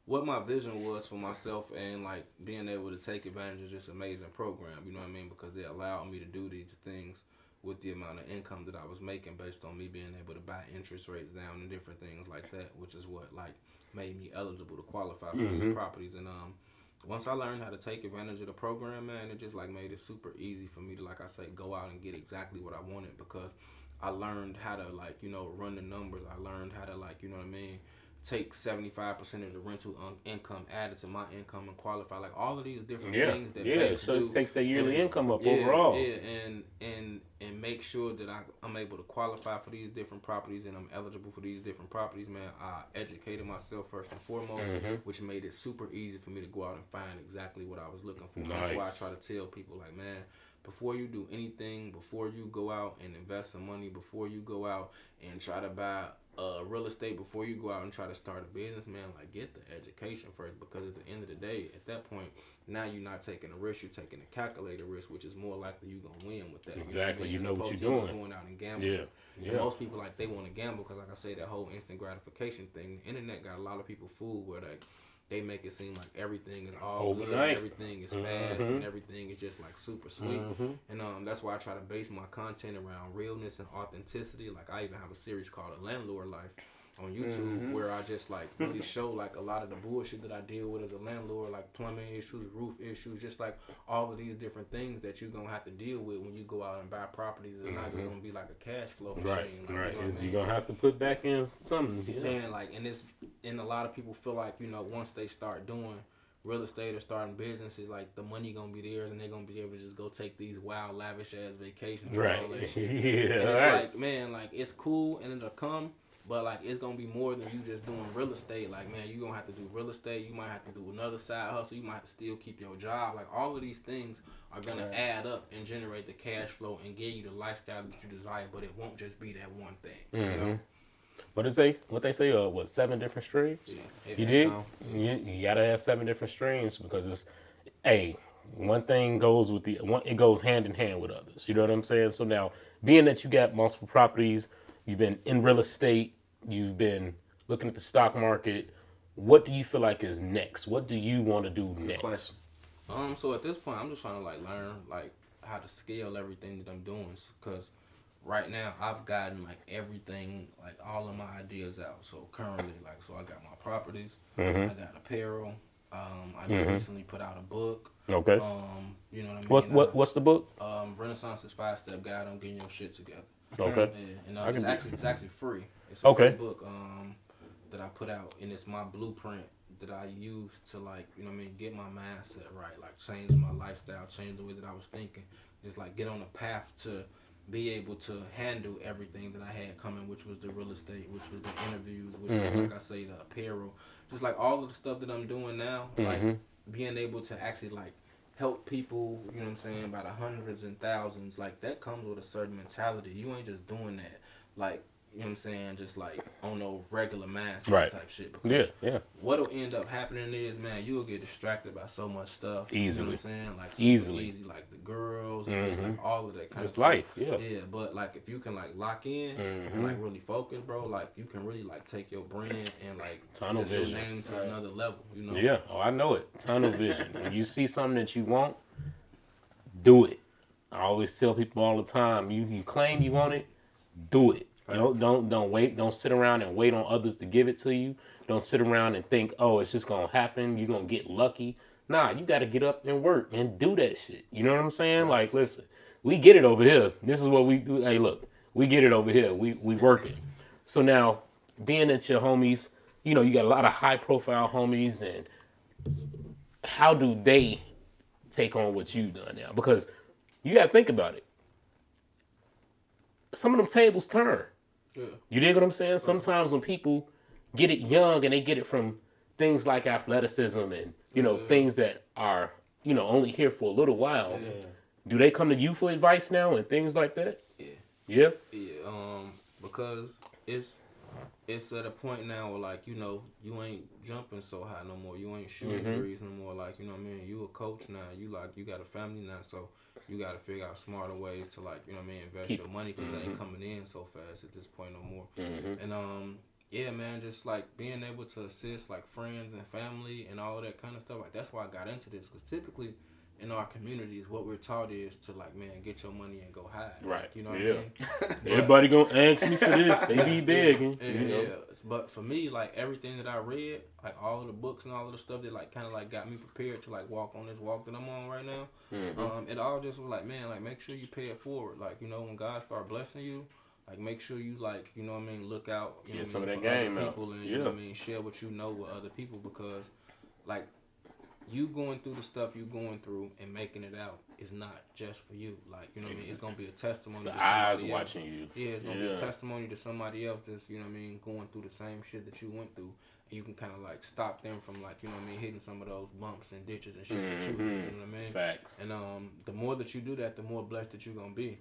what my vision was for myself, and like being able to take advantage of this amazing program. You know what I mean? Because they allowed me to do these things with the amount of income that I was making based on me being able to buy interest rates down and different things like that, which is what like made me eligible to qualify for these properties. And once I learned how to take advantage of the program, man, it just like made it super easy for me to, like I say, go out and get exactly what I wanted, because I learned how to, like, you know, run the numbers. I learned how to, like, you know what I mean, take 75% of the rental income added to my income and qualify, like all of these different things that so it takes their yearly income up overall. overall. And make sure that I'm able to qualify for these different properties and I'm eligible for these different properties, man. I educated myself first and foremost, which made it super easy for me to go out and find exactly what I was looking for. Nice. That's why I try to tell people, like, man, before you do anything, before you go out and invest some money, before you go out and try to buy real estate, before you go out and try to start a business, man, like, get the education first, because at the end of the day, at that point, now you're not taking a risk, you're taking a calculated risk, which is more likely you're going to win with that. Exactly, you know what you're doing. doing. Going out and gambling. Yeah. And most people, like, they want to gamble because, like I say, that whole instant gratification thing, the internet got a lot of people fooled where they make it seem like everything is all overnight. good, everything is fast, and everything is just like super sweet. And that's why I try to base my content around realness and authenticity. Like, I even have a series called A Landlord Life on YouTube where I just like really show like a lot of the bullshit that I deal with as a landlord, like plumbing issues, roof issues, just like all of these different things that you're gonna have to deal with when you go out and buy properties. It's not just gonna be like a cash flow machine. Right. Like, you know what I mean? You're gonna have to put back in something. Man, like, and a lot of people feel like, you know, once they start doing real estate or starting businesses, like, the money gonna be theirs and they're gonna be able to just go take these wild lavish ass vacations. Right. And all that shit. Yeah. And it's like, man, like, it's cool and it'll come, but like, it's gonna be more than you just doing real estate. Like, man, you're gonna have to do real estate, you might have to do another side hustle, you might have to still keep your job. Like, all of these things are gonna add up and generate the cash flow and give you the lifestyle that you desire, but it won't just be that one thing. You know? What they say? 7 different streams? Yeah. You did? You gotta have 7 different streams, because it's, one thing goes with it goes hand in hand with others. You know what I'm saying? So now, being that you got multiple properties, you've been in real estate, you've been looking at the stock market, what do you feel like is next? What do you want to do next? So at this point, I'm just trying to like learn like how to scale everything that I'm doing, because right now I've gotten like everything, like all of my ideas out. So currently, like, so I got my properties, I got apparel. I just recently put out a book. Okay. You know what I mean? What's the book? Renaissance's 5-step guide on getting your shit together. Okay. Yeah, and it's actually free. It's a Okay. free book that I put out, and it's my blueprint that I use to, like, you know what I mean, get my mindset right, like change my lifestyle, change the way that I was thinking, just like get on a path to be able to handle everything that I had coming, which was the real estate, which was the interviews, which was, like I say, the apparel, just like all of the stuff that I'm doing now, like being able to actually like help people, you know what I'm saying, by the hundreds and thousands, like that comes with a certain mentality. You ain't just doing that, like, you know what I'm saying, just like on no regular mass type shit. Because what'll end up happening is, man, you'll get distracted by so much stuff. Easily. You know what I'm saying? Like Easily. easy, like the girls and just like all of that kind It's of stuff. life, yeah. Yeah, but like if you can like lock in and like really focus, bro, like you can really like take your brand and like tunnel just vision. your name to another level, you know? Yeah, oh, I know it. Tunnel vision. When you see something that you want, do it. I always tell people all the time, you claim you want it, do it. You know, don't wait. Don't sit around and wait on others to give it to you. Don't sit around and think, oh, it's just gonna happen. You're gonna get lucky. Nah, you gotta get up and work and do that shit. You know what I'm saying? Like, listen, we get it over here. This is what we do. Hey, look, we get it over here. We working. So now, being that your homies, you know, you got a lot of high profile homies, and how do they take on what you've done now? Because you gotta think about it. Some of them tables turn. Yeah. You dig what I'm saying? Right. Sometimes when people get it young and they get it from things like athleticism and, you know, things that are, you know, only here for a little while, do they come to you for advice now and things like that? Yeah. Yeah? Yeah, because it's at a point now where, like, you know, you ain't jumping so high no more. You ain't shooting threes no more. Like, you know what I mean? You a coach now. You got a family now, so you got to figure out smarter ways to, like, you know what I mean, invest your money because they ain't coming in so fast at this point no more. And, yeah, man, just, like, being able to assist, like, friends and family and all of that kind of stuff. Like, that's why I got into this, because typically in our communities, what we're taught is to, like, man, get your money and go hide. Right. You know what I mean? Everybody gonna ask me for this. They be begging. Yeah. But for me, like, everything that I read, like, all of the books and all of the stuff that, like, kind of, like, got me prepared to, like, walk on this walk that I'm on right now, it all just was like, man, like, make sure you pay it forward. Like, you know, when God start blessing you, like, make sure you, like, you know what I mean, look out, you know, some of that game other people and, you know what I mean, share what you know with other people, because, like, you going through the stuff you going through and making it out is not just for you. Like, you know what I mean? It's going to be a testimony to somebody else. Eyes watching you. Yeah, it's going to be a testimony to somebody else that's, you know what I mean, going through the same shit that you went through. And you can kind of, like, stop them from, like, you know what I mean, hitting some of those bumps and ditches and shit that you hit, you know what I mean? Facts. And the more that you do that, the more blessed that you're going to be.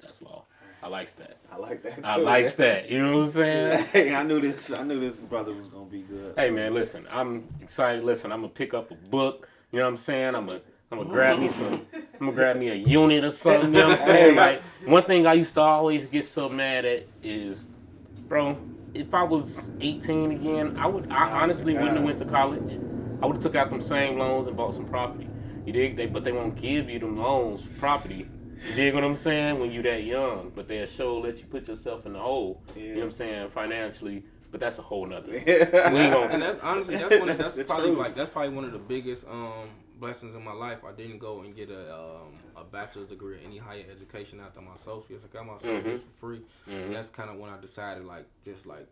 That's law. I likes that. I like that too. I likes that. You know what I'm saying? Hey, I knew this brother was gonna be good. Hey man, listen, I'm excited. Listen, I'm gonna pick up a book. You know what I'm saying? I'm gonna grab me some. I'm gonna grab me a unit or something. You know what I'm saying? Like, one thing I used to always get so mad at is, bro, if I was 18 again, I honestly wouldn't have went to college. I would have took out them same loans and bought some property. You dig? But they won't give you them loans for property. You dig what I'm saying? When you that young, but they'll show let you put yourself in the hole. Yeah. You know what I'm saying? Financially, but that's a whole nother. We ain't gonna. And that's honestly that's probably one of the biggest blessings in my life. I didn't go and get a bachelor's degree or any higher education after my associates. I got my associates for free, and that's kind of when I decided, like, just like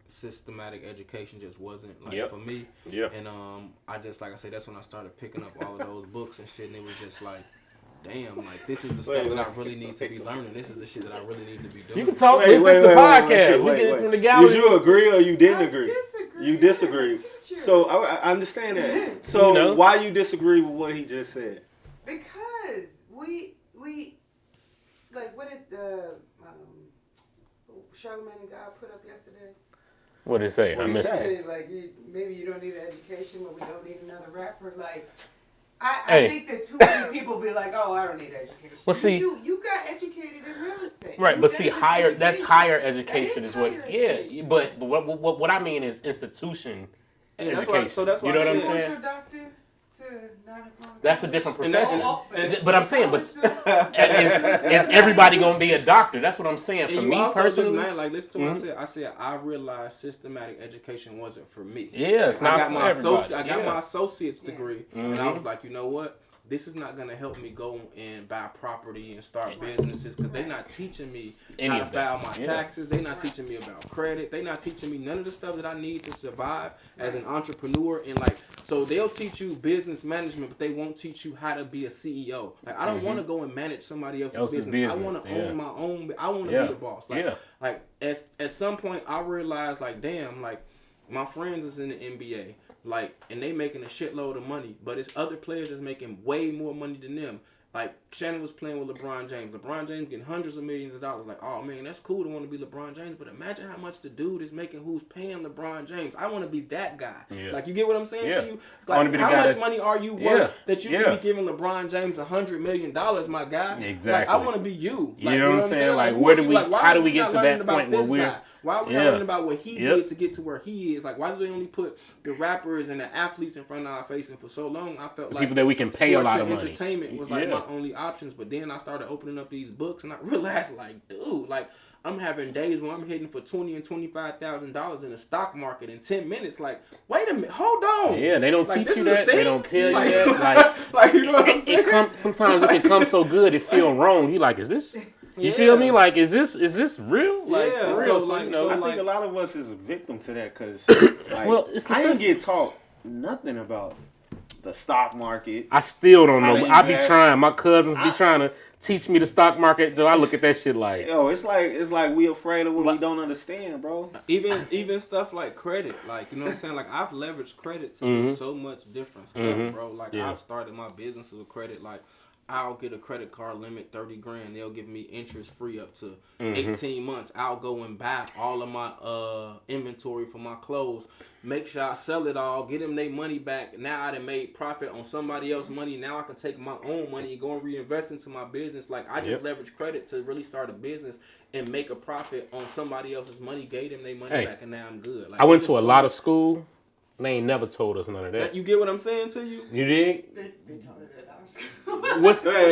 systematic education just wasn't like for me. Yeah. And I just, like I say, that's when I started picking up all of those books and shit, and it was just like, damn, like, this is the stuff that I really need to be learning. This is the shit that I really need to be doing. You can talk with this the podcast. We get it from the gallery. Did you agree or you didn't agree? You disagree. So I understand that. So, you know, why you disagree with what he just said? Because we like, what did Charlamagne and God put up yesterday? What did it say? I missed it. Like, maybe you don't need an education, but we don't need another rapper. Like, I think that too many people be like, oh, I don't need education. Well, see, you got educated in real estate. Right, but see, that's higher education is what. Yeah, but what I mean is institution education. So that's why you know what I'm saying? saying? You want your doctor to 9 o'clock. That's a different And profession. that's- But I'm saying, is everybody gonna be a doctor? That's what I'm saying. And For you me also personally, just, man, like listen to what I said. I realized systematic education wasn't for me. yeah, it's not I got for my everybody. I got my associate's degree, and I Mhm. was like, you know what? This is not gonna help me go and buy property and start businesses because they're not teaching me Any how to of that. file my taxes. They're not teaching me about credit. They're not teaching me none of the stuff that I need to survive as an entrepreneur. And like, so they'll teach you business management, but they won't teach you how to be a CEO. Like, I don't want to go and manage somebody else's business. I want to own my own. I want to be the boss. Like at some point, I realized, like, damn, like my friends is in the NBA. Like, and they making a shitload of money, but it's other players that's making way more money than them. Like, Shannon was playing with LeBron James. LeBron James getting hundreds of millions of dollars. Like, oh man, that's cool to want to be LeBron James, but imagine how much the dude is making who's paying LeBron James. I want to be that guy. Yeah. Like, you get what I'm saying to you? Like, I want to be the how guy much money are you worth that you can be giving LeBron James $100 million, my guy? Exactly. Like, I want to be you. Like, you know what I'm saying? Like, where do we? How do we get to that point where we're? Why are we not learning about what he did to get to where he is? Like, why do they only put the rappers and the athletes in front of our face? And for so long, I felt like people that we can pay a lot of money. Entertainment was like my only options. But then I started opening up these books, and I realized, like, dude, like, I'm having days where I'm hitting for $20,000 and $25,000 in the stock market in 10 minutes. Like, wait a minute, hold on. Yeah, they don't like, teach you that. They don't tell you that. Like, like, you know what I'm saying? Sometimes it can come so good, it feel wrong. You like, is this? You feel me? Like, is this real? Like, for real. So, you know, I think a lot of us is a victim to that because, like, well, it's I didn't get taught nothing about the stock market. I still don't know. I be trying. My cousins be trying to teach me the stock market. So I look at that shit like, yo, it's like we afraid of what we don't understand, bro. Even stuff like credit, like, you know what I'm saying? Like, I've leveraged credit to do so much different stuff, bro. Like, I've started my business with credit, like. I'll get a credit card limit, $30,000. They'll give me interest free up to 18 months. I'll go and buy all of my inventory for my clothes. Make sure I sell it all. Get them their money back. Now I done made profit on somebody else's money. Now I can take my own money and go and reinvest into my business. Like, I just leverage credit to really start a business and make a profit on somebody else's money. Gave them their money back, and now I'm good. Like, I went to a lot of school. They ain't never told us none of that. You get what I'm saying to you? You dig? They told it at our school.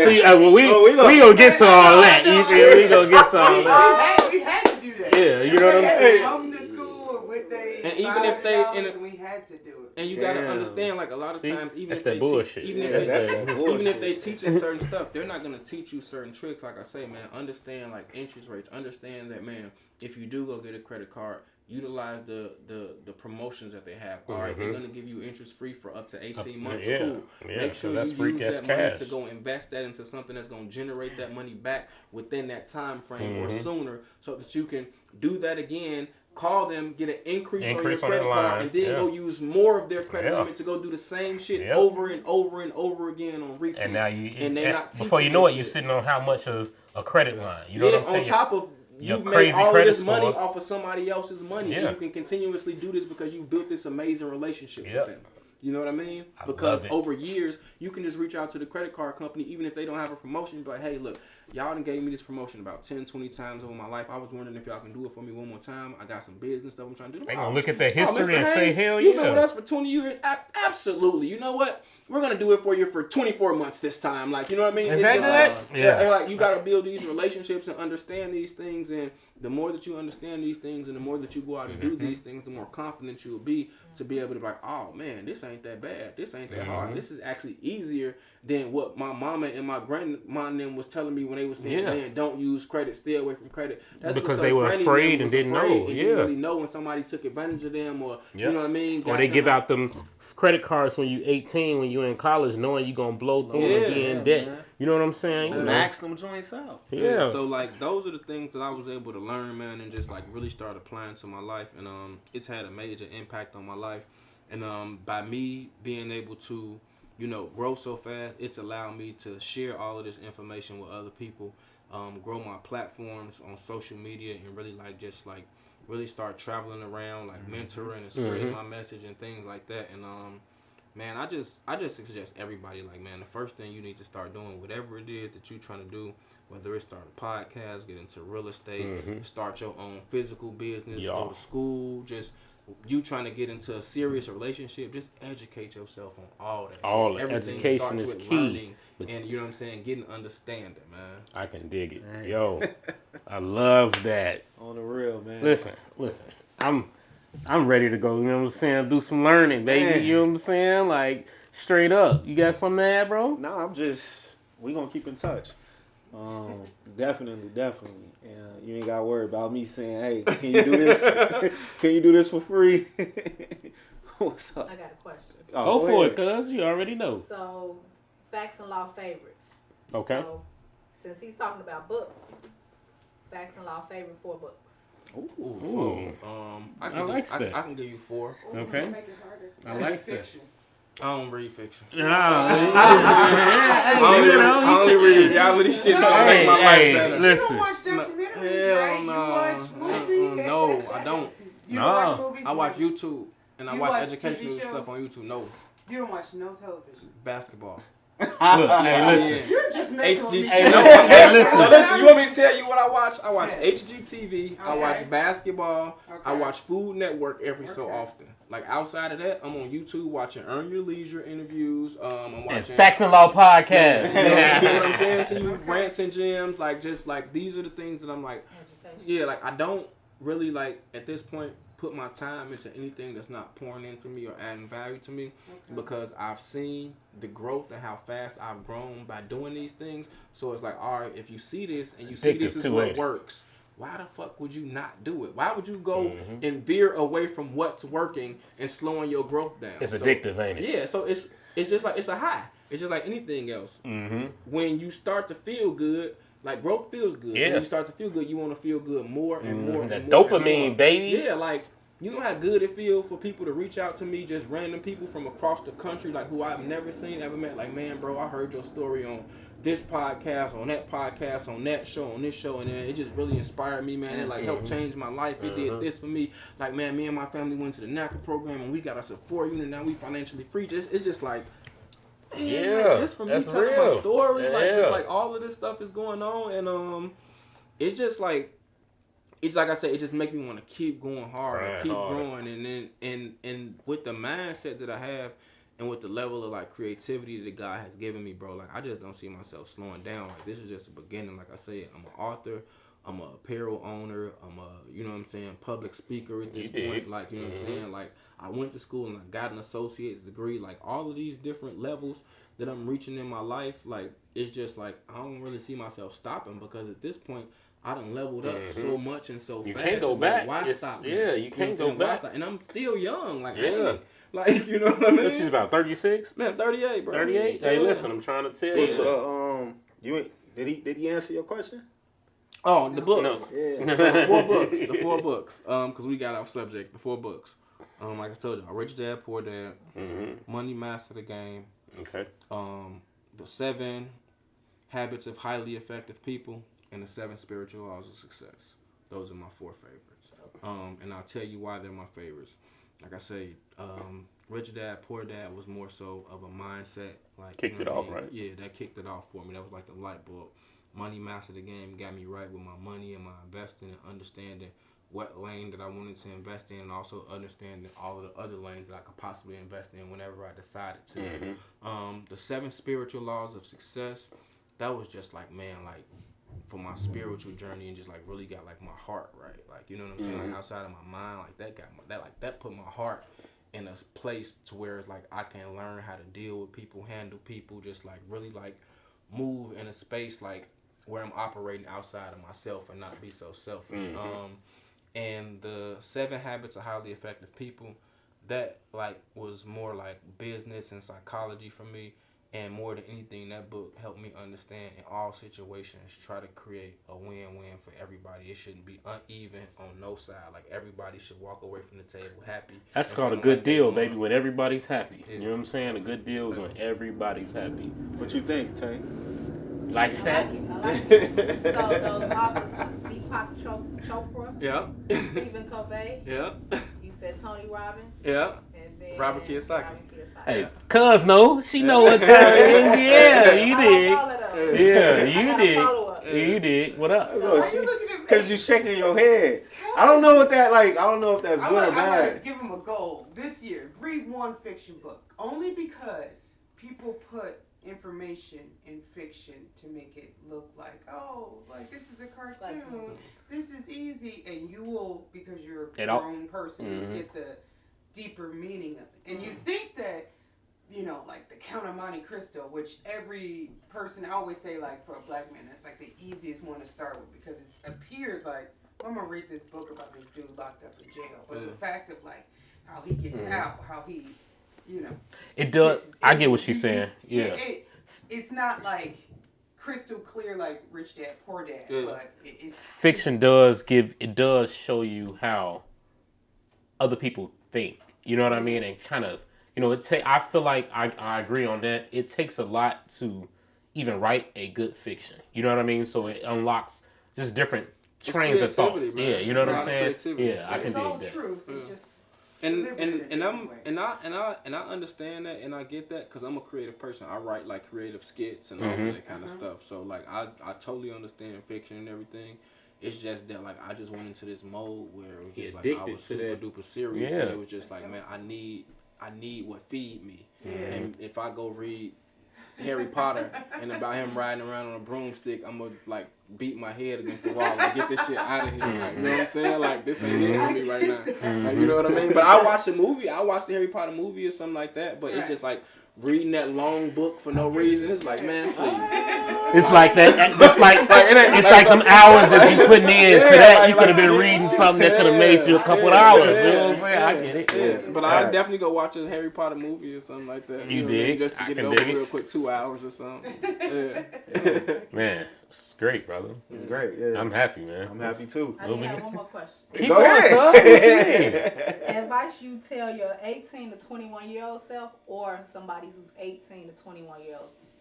See, we gonna get to all that. You feel? We gonna get to all that. We had to do that. Yeah, you know what I'm saying? Come to school with they and even if they and we had to do it. And you gotta understand, like, a lot of times, even if they even if they teaching certain stuff, they're not gonna teach you certain tricks. Like I say, man, understand like interest rates. Understand that, man, if you do go get a credit card, utilize the promotions that they have. All right, they're gonna give you interest free for up to 18 months. Cool. Make sure you use that money to go invest that into something that's gonna generate that money back within that time frame or sooner, so that you can do that again. Call them, get an increase on your credit card, and then go use more of their credit limit to go do the same shit over and over and over again on repeat. And now before you know it, you're sitting on how much of a credit line? You know what I'm saying? On top of you've made all of this money off of somebody else's money. And you can continuously do this because you built this amazing relationship with them. You know what I mean? Because over years, you can just reach out to the credit card company, even if they don't have a promotion, be like, hey, look, y'all done gave me this promotion about 10, 20 times over my life. I was wondering if y'all can do it for me one more time. I got some business stuff I'm trying to do. They gonna look at their history and say, hell yeah. You've been with us for 20 years? Absolutely. You know what? We're going to do it for you for 24 months this time. Like, you know what I mean? Is that good? Yeah. Like, you got to build these relationships and understand these things. And the more that you understand these things and the more that you go out and do these things, the more confident you will be to be able to be like, oh, man, this ain't that bad. This ain't that hard. This is actually easier than what my mama and my grandma and them was telling me when they was saying, man, don't use credit, stay away from credit. That's because they were afraid and didn't know. And didn't really know when somebody took advantage of them or, you know what I mean? Or they give out them credit cards when you 18, when you in college, knowing you gonna blow through and be in debt. Man. You know what I'm saying? And ask them joints out. Yeah. So like those are the things that I was able to learn, man, and just like really start applying to my life, and it's had a major impact on my life, and by me being able to, you know, grow so fast, it's allowed me to share all of this information with other people, grow my platforms on social media, and really like just like really start traveling around, like mentoring and spreading my message and things like that. And man, I just suggest everybody, like, man, the first thing you need to start doing, whatever it is that you're trying to do, whether it's start a podcast, get into real estate, start your own physical business, go to school, just you trying to get into a serious relationship, just educate yourself on all that. All shit. the Everything education starts is with key. learning, and you know what I'm saying, getting understanding, man. I can dig it. Yo, I love that. On the real, man. Listen. I'm ready to go, you know what I'm saying? Do some learning, baby. Man. You know what I'm saying? Like, straight up. You got something to add, bro? No, we gonna keep in touch. Definitely. And you ain't gotta worry about me saying, hey, can you do this? Can you do this for free? What's up? I got a question. Go for it, cuz. You already know. So, Facts and Law favorite. Okay. So, since he's talking about books, Facts and Law favorite 4 books. Ooh. I can give you 4. Okay. Make it harder. I like that. Fiction. I don't read fiction. I I only read reality shit that make my life better. You don't Listen. watch documentaries, right? You watch movies. No, I don't. You don't watch movies. I watch YouTube and I You watch watch educational TV shows? stuff on YouTube. No, You don't watch no television. basketball. Look, hey, listen. You're just messing with me. Hey, listen. No, listen. You want me to tell you what I watch? I watch Yes. HGTV. I Okay. watch basketball. I Okay. watch Food Network every so Okay. often. Like outside of that, I'm on YouTube watching Earn Your Leisure interviews. I'm And watching Facts and Law podcast. You know what I'm saying to you? Rants and gems, like just like these are the things that I'm like, Education. yeah, like I don't really like at this point put my time into anything that's not pouring into me or adding value to me because I've seen the growth and how fast I've grown by doing these things. So it's like, all right, if you see this and you see this is what works, why the fuck would you not do it? Why would you go and veer away from what's working and slowing your growth down? It's addictive, ain't it? Yeah, so it's just like it's a high. It's just like anything else. Mm-hmm. When you start to feel good, like growth feels good. Yeah. When you start to feel good, you want to feel good more and more. That and more and dopamine, more. baby. Yeah, like you know how good it feels for people to reach out to me, just random people from across the country, like who I've never seen, ever met. Like, man, bro, I heard your story on this podcast, on that podcast, on that show, on this show, and then it just really inspired me, man. It like helped change my life. It did this for me. Like, man, me and my family went to the NACA program and we got us a 4 unit. Now we financially free. It's just like, man, Yeah, like, just for me that's telling real. my story, like Yeah. just like all of this stuff is going on, and it's just like. It's like I said, it just makes me want to keep going hard, Right, keep hard. growing, and then and with the mindset that I have, and with the level of like creativity that God has given me, bro, like I just don't see myself slowing down. Like this is just the beginning. Like I said, I'm an author, I'm a apparel owner, I'm a you know what I'm saying, public speaker at this point. Like you know what I'm saying, like I went to school and I got an associate's degree. Like all of these different levels that I'm reaching in my life, like it's just like I don't really see myself stopping because at this point. I done leveled up so much and so You fast. can't go It's back. Like, why It's- stop? yeah, you can't go Why back. stop? And I'm still young. Like, Yeah. hey, like you know what I mean? She's about 36? Man, 38, bro. 38? Yeah. Hey, listen, I'm trying to tell you. So, did he answer your question? Oh, the books. No. Yeah. So the 4 books. The 4 books. Because we got off subject. The 4 books. Like I told you, Rich Dad, Poor Dad, Money Master the Game. Okay. The 7 Habits of Highly Effective People. And the 7 Spiritual Laws of Success. Those are my 4 favorites. And I'll tell you why they're my favorites. Like I say, Rich Dad, Poor Dad was more so of a mindset. Like Kicked it off, right? Yeah, that kicked it off for me. That was like the light bulb. Money Master the Game got me right with my money and my investing and understanding what lane that I wanted to invest in and also understanding all of the other lanes that I could possibly invest in whenever I decided to. The 7 Spiritual Laws of Success, that was just like, man, like, for my spiritual journey and just like really got like my heart right, like you know what I'm saying, like outside of my mind, like that got that put my heart in a place to where it's like I can learn how to deal with people, handle people, just like really like move in a space like where I'm operating outside of myself and not be so selfish. And the 7 Habits of Highly Effective People, that like was more like business and psychology for me. And more than anything, that book helped me understand in all situations, try to create a win-win for everybody. It shouldn't be uneven on no side. Like, everybody should walk away from the table happy. That's called a feeling good like they deal, won. baby, when everybody's happy. Yeah. You know what I'm saying? A good deal is when everybody's happy. What you think, Tay? Like I that? like it. So those authors was Deepak Chopra, Yeah. Stephen Covey. Yeah. You said Tony Robbins. Yeah. And then Robert Kiyosaki. Hey, cuz know. She know what time it is. Yeah, you I like did. all of those. Yeah, I you got a did. follow-up. You did. What up? So, Why are you looking at Because you shaking your head. I don't know what that like. I don't know if that's good or I'm bad. gonna give him a goal this year. Read one fiction book, only because people put information in fiction to make it look like, oh, like this is a cartoon, this is easy, and you will, because you're a grown person, you get the deeper meaning of it, and you think that. You know, like the Count of Monte Cristo, which every person, I always say, like, for a black man, that's like the easiest one to start with because it appears like, well, I'm going to read this book about this dude locked up in jail. But the fact of, like, how he gets out, how he, you know. It does. I get what she's saying. Yeah. It's not like crystal clear like Rich Dad, Poor Dad, but it's. Fiction does show you how other people think. You know what I mean? And kind of. You know, I feel like I agree on that. It takes a lot to even write a good fiction. You know what I mean? So it unlocks just different trains of thoughts. Man. Yeah, you know what I'm saying? Yeah, I can dig that. Truth. It's just and I understand that and I get that because I'm a creative person. I write like creative skits and all that kind of stuff. So like I totally understand fiction and everything. It's just that like I just went into this mode where it was just like I was super duper serious and it was just like, man, I need what feed me. And if I go read Harry Potter and about him riding around on a broomstick, I'm gonna like beat my head against the wall and get this shit out of here. Like, you know what I'm saying? Like this ain't it for me right now. Like, you know what I mean? But I watched a movie. I watched the Harry Potter movie or something like that. But it's just like reading that long book for no reason. It's like, man, please. It's like that. It's like them hours that you putting in to that. You could have been reading something that could have made you a couple of hours. You know what I'm saying? I get it. Yeah. But I'd definitely go watch a Harry Potter movie or something like that. You know, dig? just to get it over real quick, 2 hours or something. Yeah. Man, it's great, brother. It's great. Yeah. I'm happy, man. I'm happy too. I do have one more question. Go ahead. Advice you tell your 18 to 21-year-old self or somebody who's 18 to 21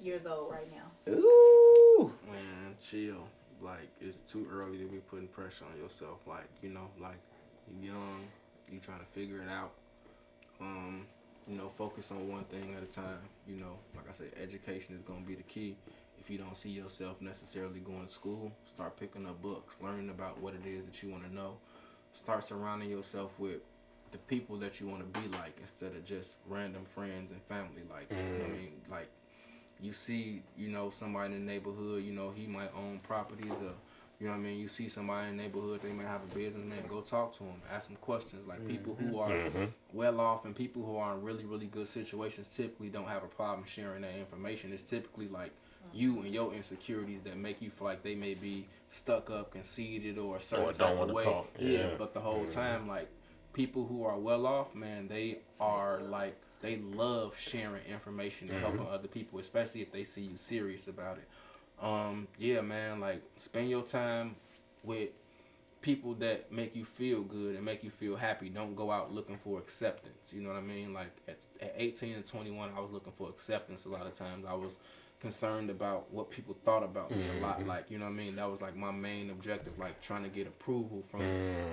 years old right now? Ooh. Man, chill. Like, it's too early to be putting pressure on yourself. Like, you know, like, you're young, you trying to figure it out. You know, focus on one thing at a time. You know, like I said, education is going to be the key. If you don't see yourself necessarily going to school, start picking up books, learning about what it is that you want to know. Start surrounding yourself with the people that you want to be like instead of just random friends and family. Like, you know what I mean? Like, you see, you know, somebody in the neighborhood, you know, he might own properties or, you know what I mean? You see somebody in the neighborhood, they might have a business, man, go talk to them, ask them questions. Like, people who are well off and people who are in really, really good situations typically don't have a problem sharing that information. It's typically like you and your insecurities that make you feel like they may be stuck up, conceited, or a certain type of way. Talk. Yeah, but the whole time, like, people who are well off, man, they are like, they love sharing information and helping other people, especially if they see you serious about it. Yeah, man, like, spend your time with people that make you feel good and make you feel happy. Don't go out looking for acceptance. You know what I mean? Like, at 18 and 21, I was looking for acceptance a lot of times. I was concerned about what people thought about me a lot. Like, you know what I mean? That was like my main objective, like trying to get approval from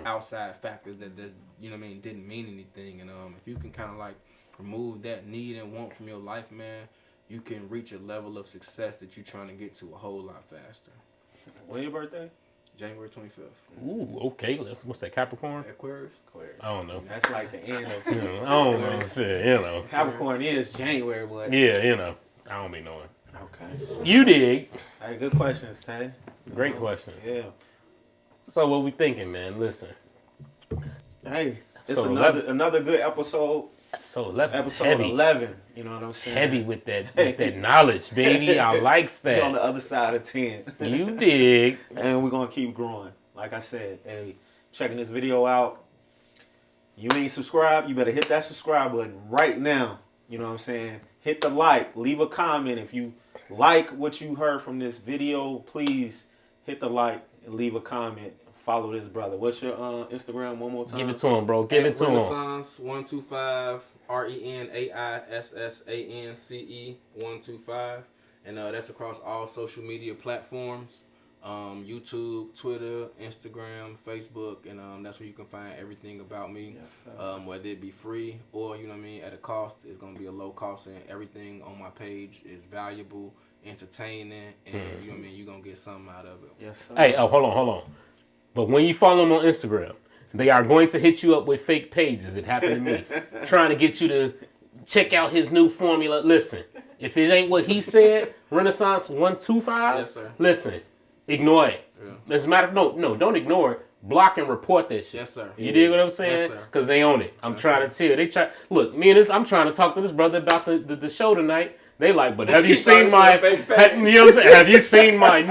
outside factors that you know what I mean, didn't mean anything. And if you can kind of like remove that need and want from your life, man, you can reach a level of success that you're trying to get to a whole lot faster. When your birthday? January 25th. Ooh, okay. What's that, Capricorn? Aquarius. I don't know. That's like the end of. I don't know. Shit, you know. Capricorn is January, but. Yeah, you know. I don't be knowing. Okay. You dig. Hey, good questions, Tay. Great questions. Yeah. So what we thinking, man? Listen. Hey, it's So another good episode. So 11. Episode Heavy. 11. You know what I'm saying? Heavy with that knowledge, baby. I likes that. We're on the other side of 10. You dig. And we're gonna keep growing. Like I said, hey, checking this video out. You ain't subscribed, you better hit that subscribe button right now. You know what I'm saying? Hit the like, leave a comment. If you like what you heard from this video, please hit the like and leave a comment. Follow this brother. What's your Instagram one more time? Give it to him, bro. Give it to him. Renaissance 125 RENAISSANCE 125, and that's across all social media platforms. YouTube, Twitter, Instagram, Facebook, and that's where you can find everything about me. Yes, whether it be free or, you know what I mean, at a cost. It's going to be a low cost, and everything on my page is valuable, entertaining, and you know what I mean, you're going to get something out of it. Yes, sir. Hey, hold on. But when you follow them on Instagram, they are going to hit you up with fake pages. It happened to me. Trying to get you to check out his new formula. Listen, if it ain't what he said, Renaissance 125, Yes, sir. listen, ignore it. Yeah. As a matter of no, don't ignore it. Block and report that shit. Yes, sir. You dig what I'm saying? Yes, sir. Because they own it. I'm trying to tell. They try. Look, me and this. I'm trying to talk to this brother about the show tonight. They like, but have you seen my? You know what I'm saying? Have you seen my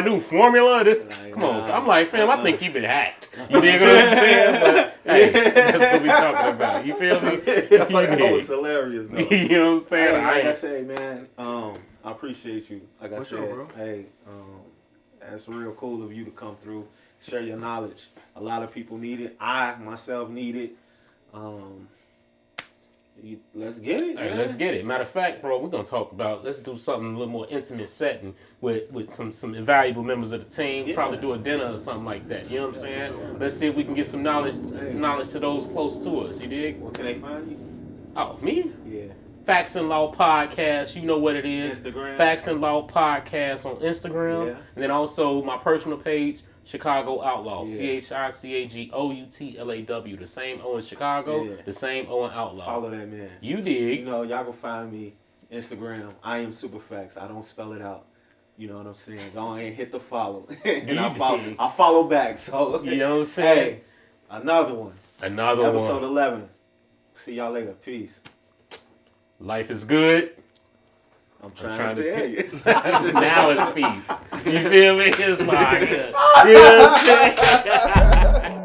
new formula? This. Come on. I'm like, fam. I think you've been hacked. You dig what I'm saying? But hey, that's what we talking about. You feel me? That was hilarious, though. You know what I'm saying? Hey, like I say, man, I appreciate you. Like I For said, sure, bro. hey, that's real cool of you to come through, share your knowledge. A lot of people need it. I myself need it. Let's get it. Hey, man. let's get it. Matter of fact, bro, we're gonna talk about. Let's do something a little more intimate setting with some invaluable members of the team. Yeah. Probably do a dinner or something like that. You know what I'm saying? Let's see if we can get some knowledge to those close to us. You dig? Where can they find you? Oh, me? Yeah. Facts and Law Podcast. You know what it is. Instagram. Facts and Law Podcast on Instagram, Yeah. and then also my personal page, Chicago Outlaw. Yeah. CHICAGOUTLAW. The same O in Chicago. Yeah. The same O in Outlaw. Follow that man. You dig? You know, y'all can find me Instagram. I am Superfacts. I don't spell it out. You know what I'm saying? Go ahead and hit the follow, and I follow back. So You know what I'm saying? hey, another one. Another Episode one. 11. See y'all later. Peace. Life is good. I'm trying to tell you. Now it's peace. You feel me? It's my good. You know what I'm saying?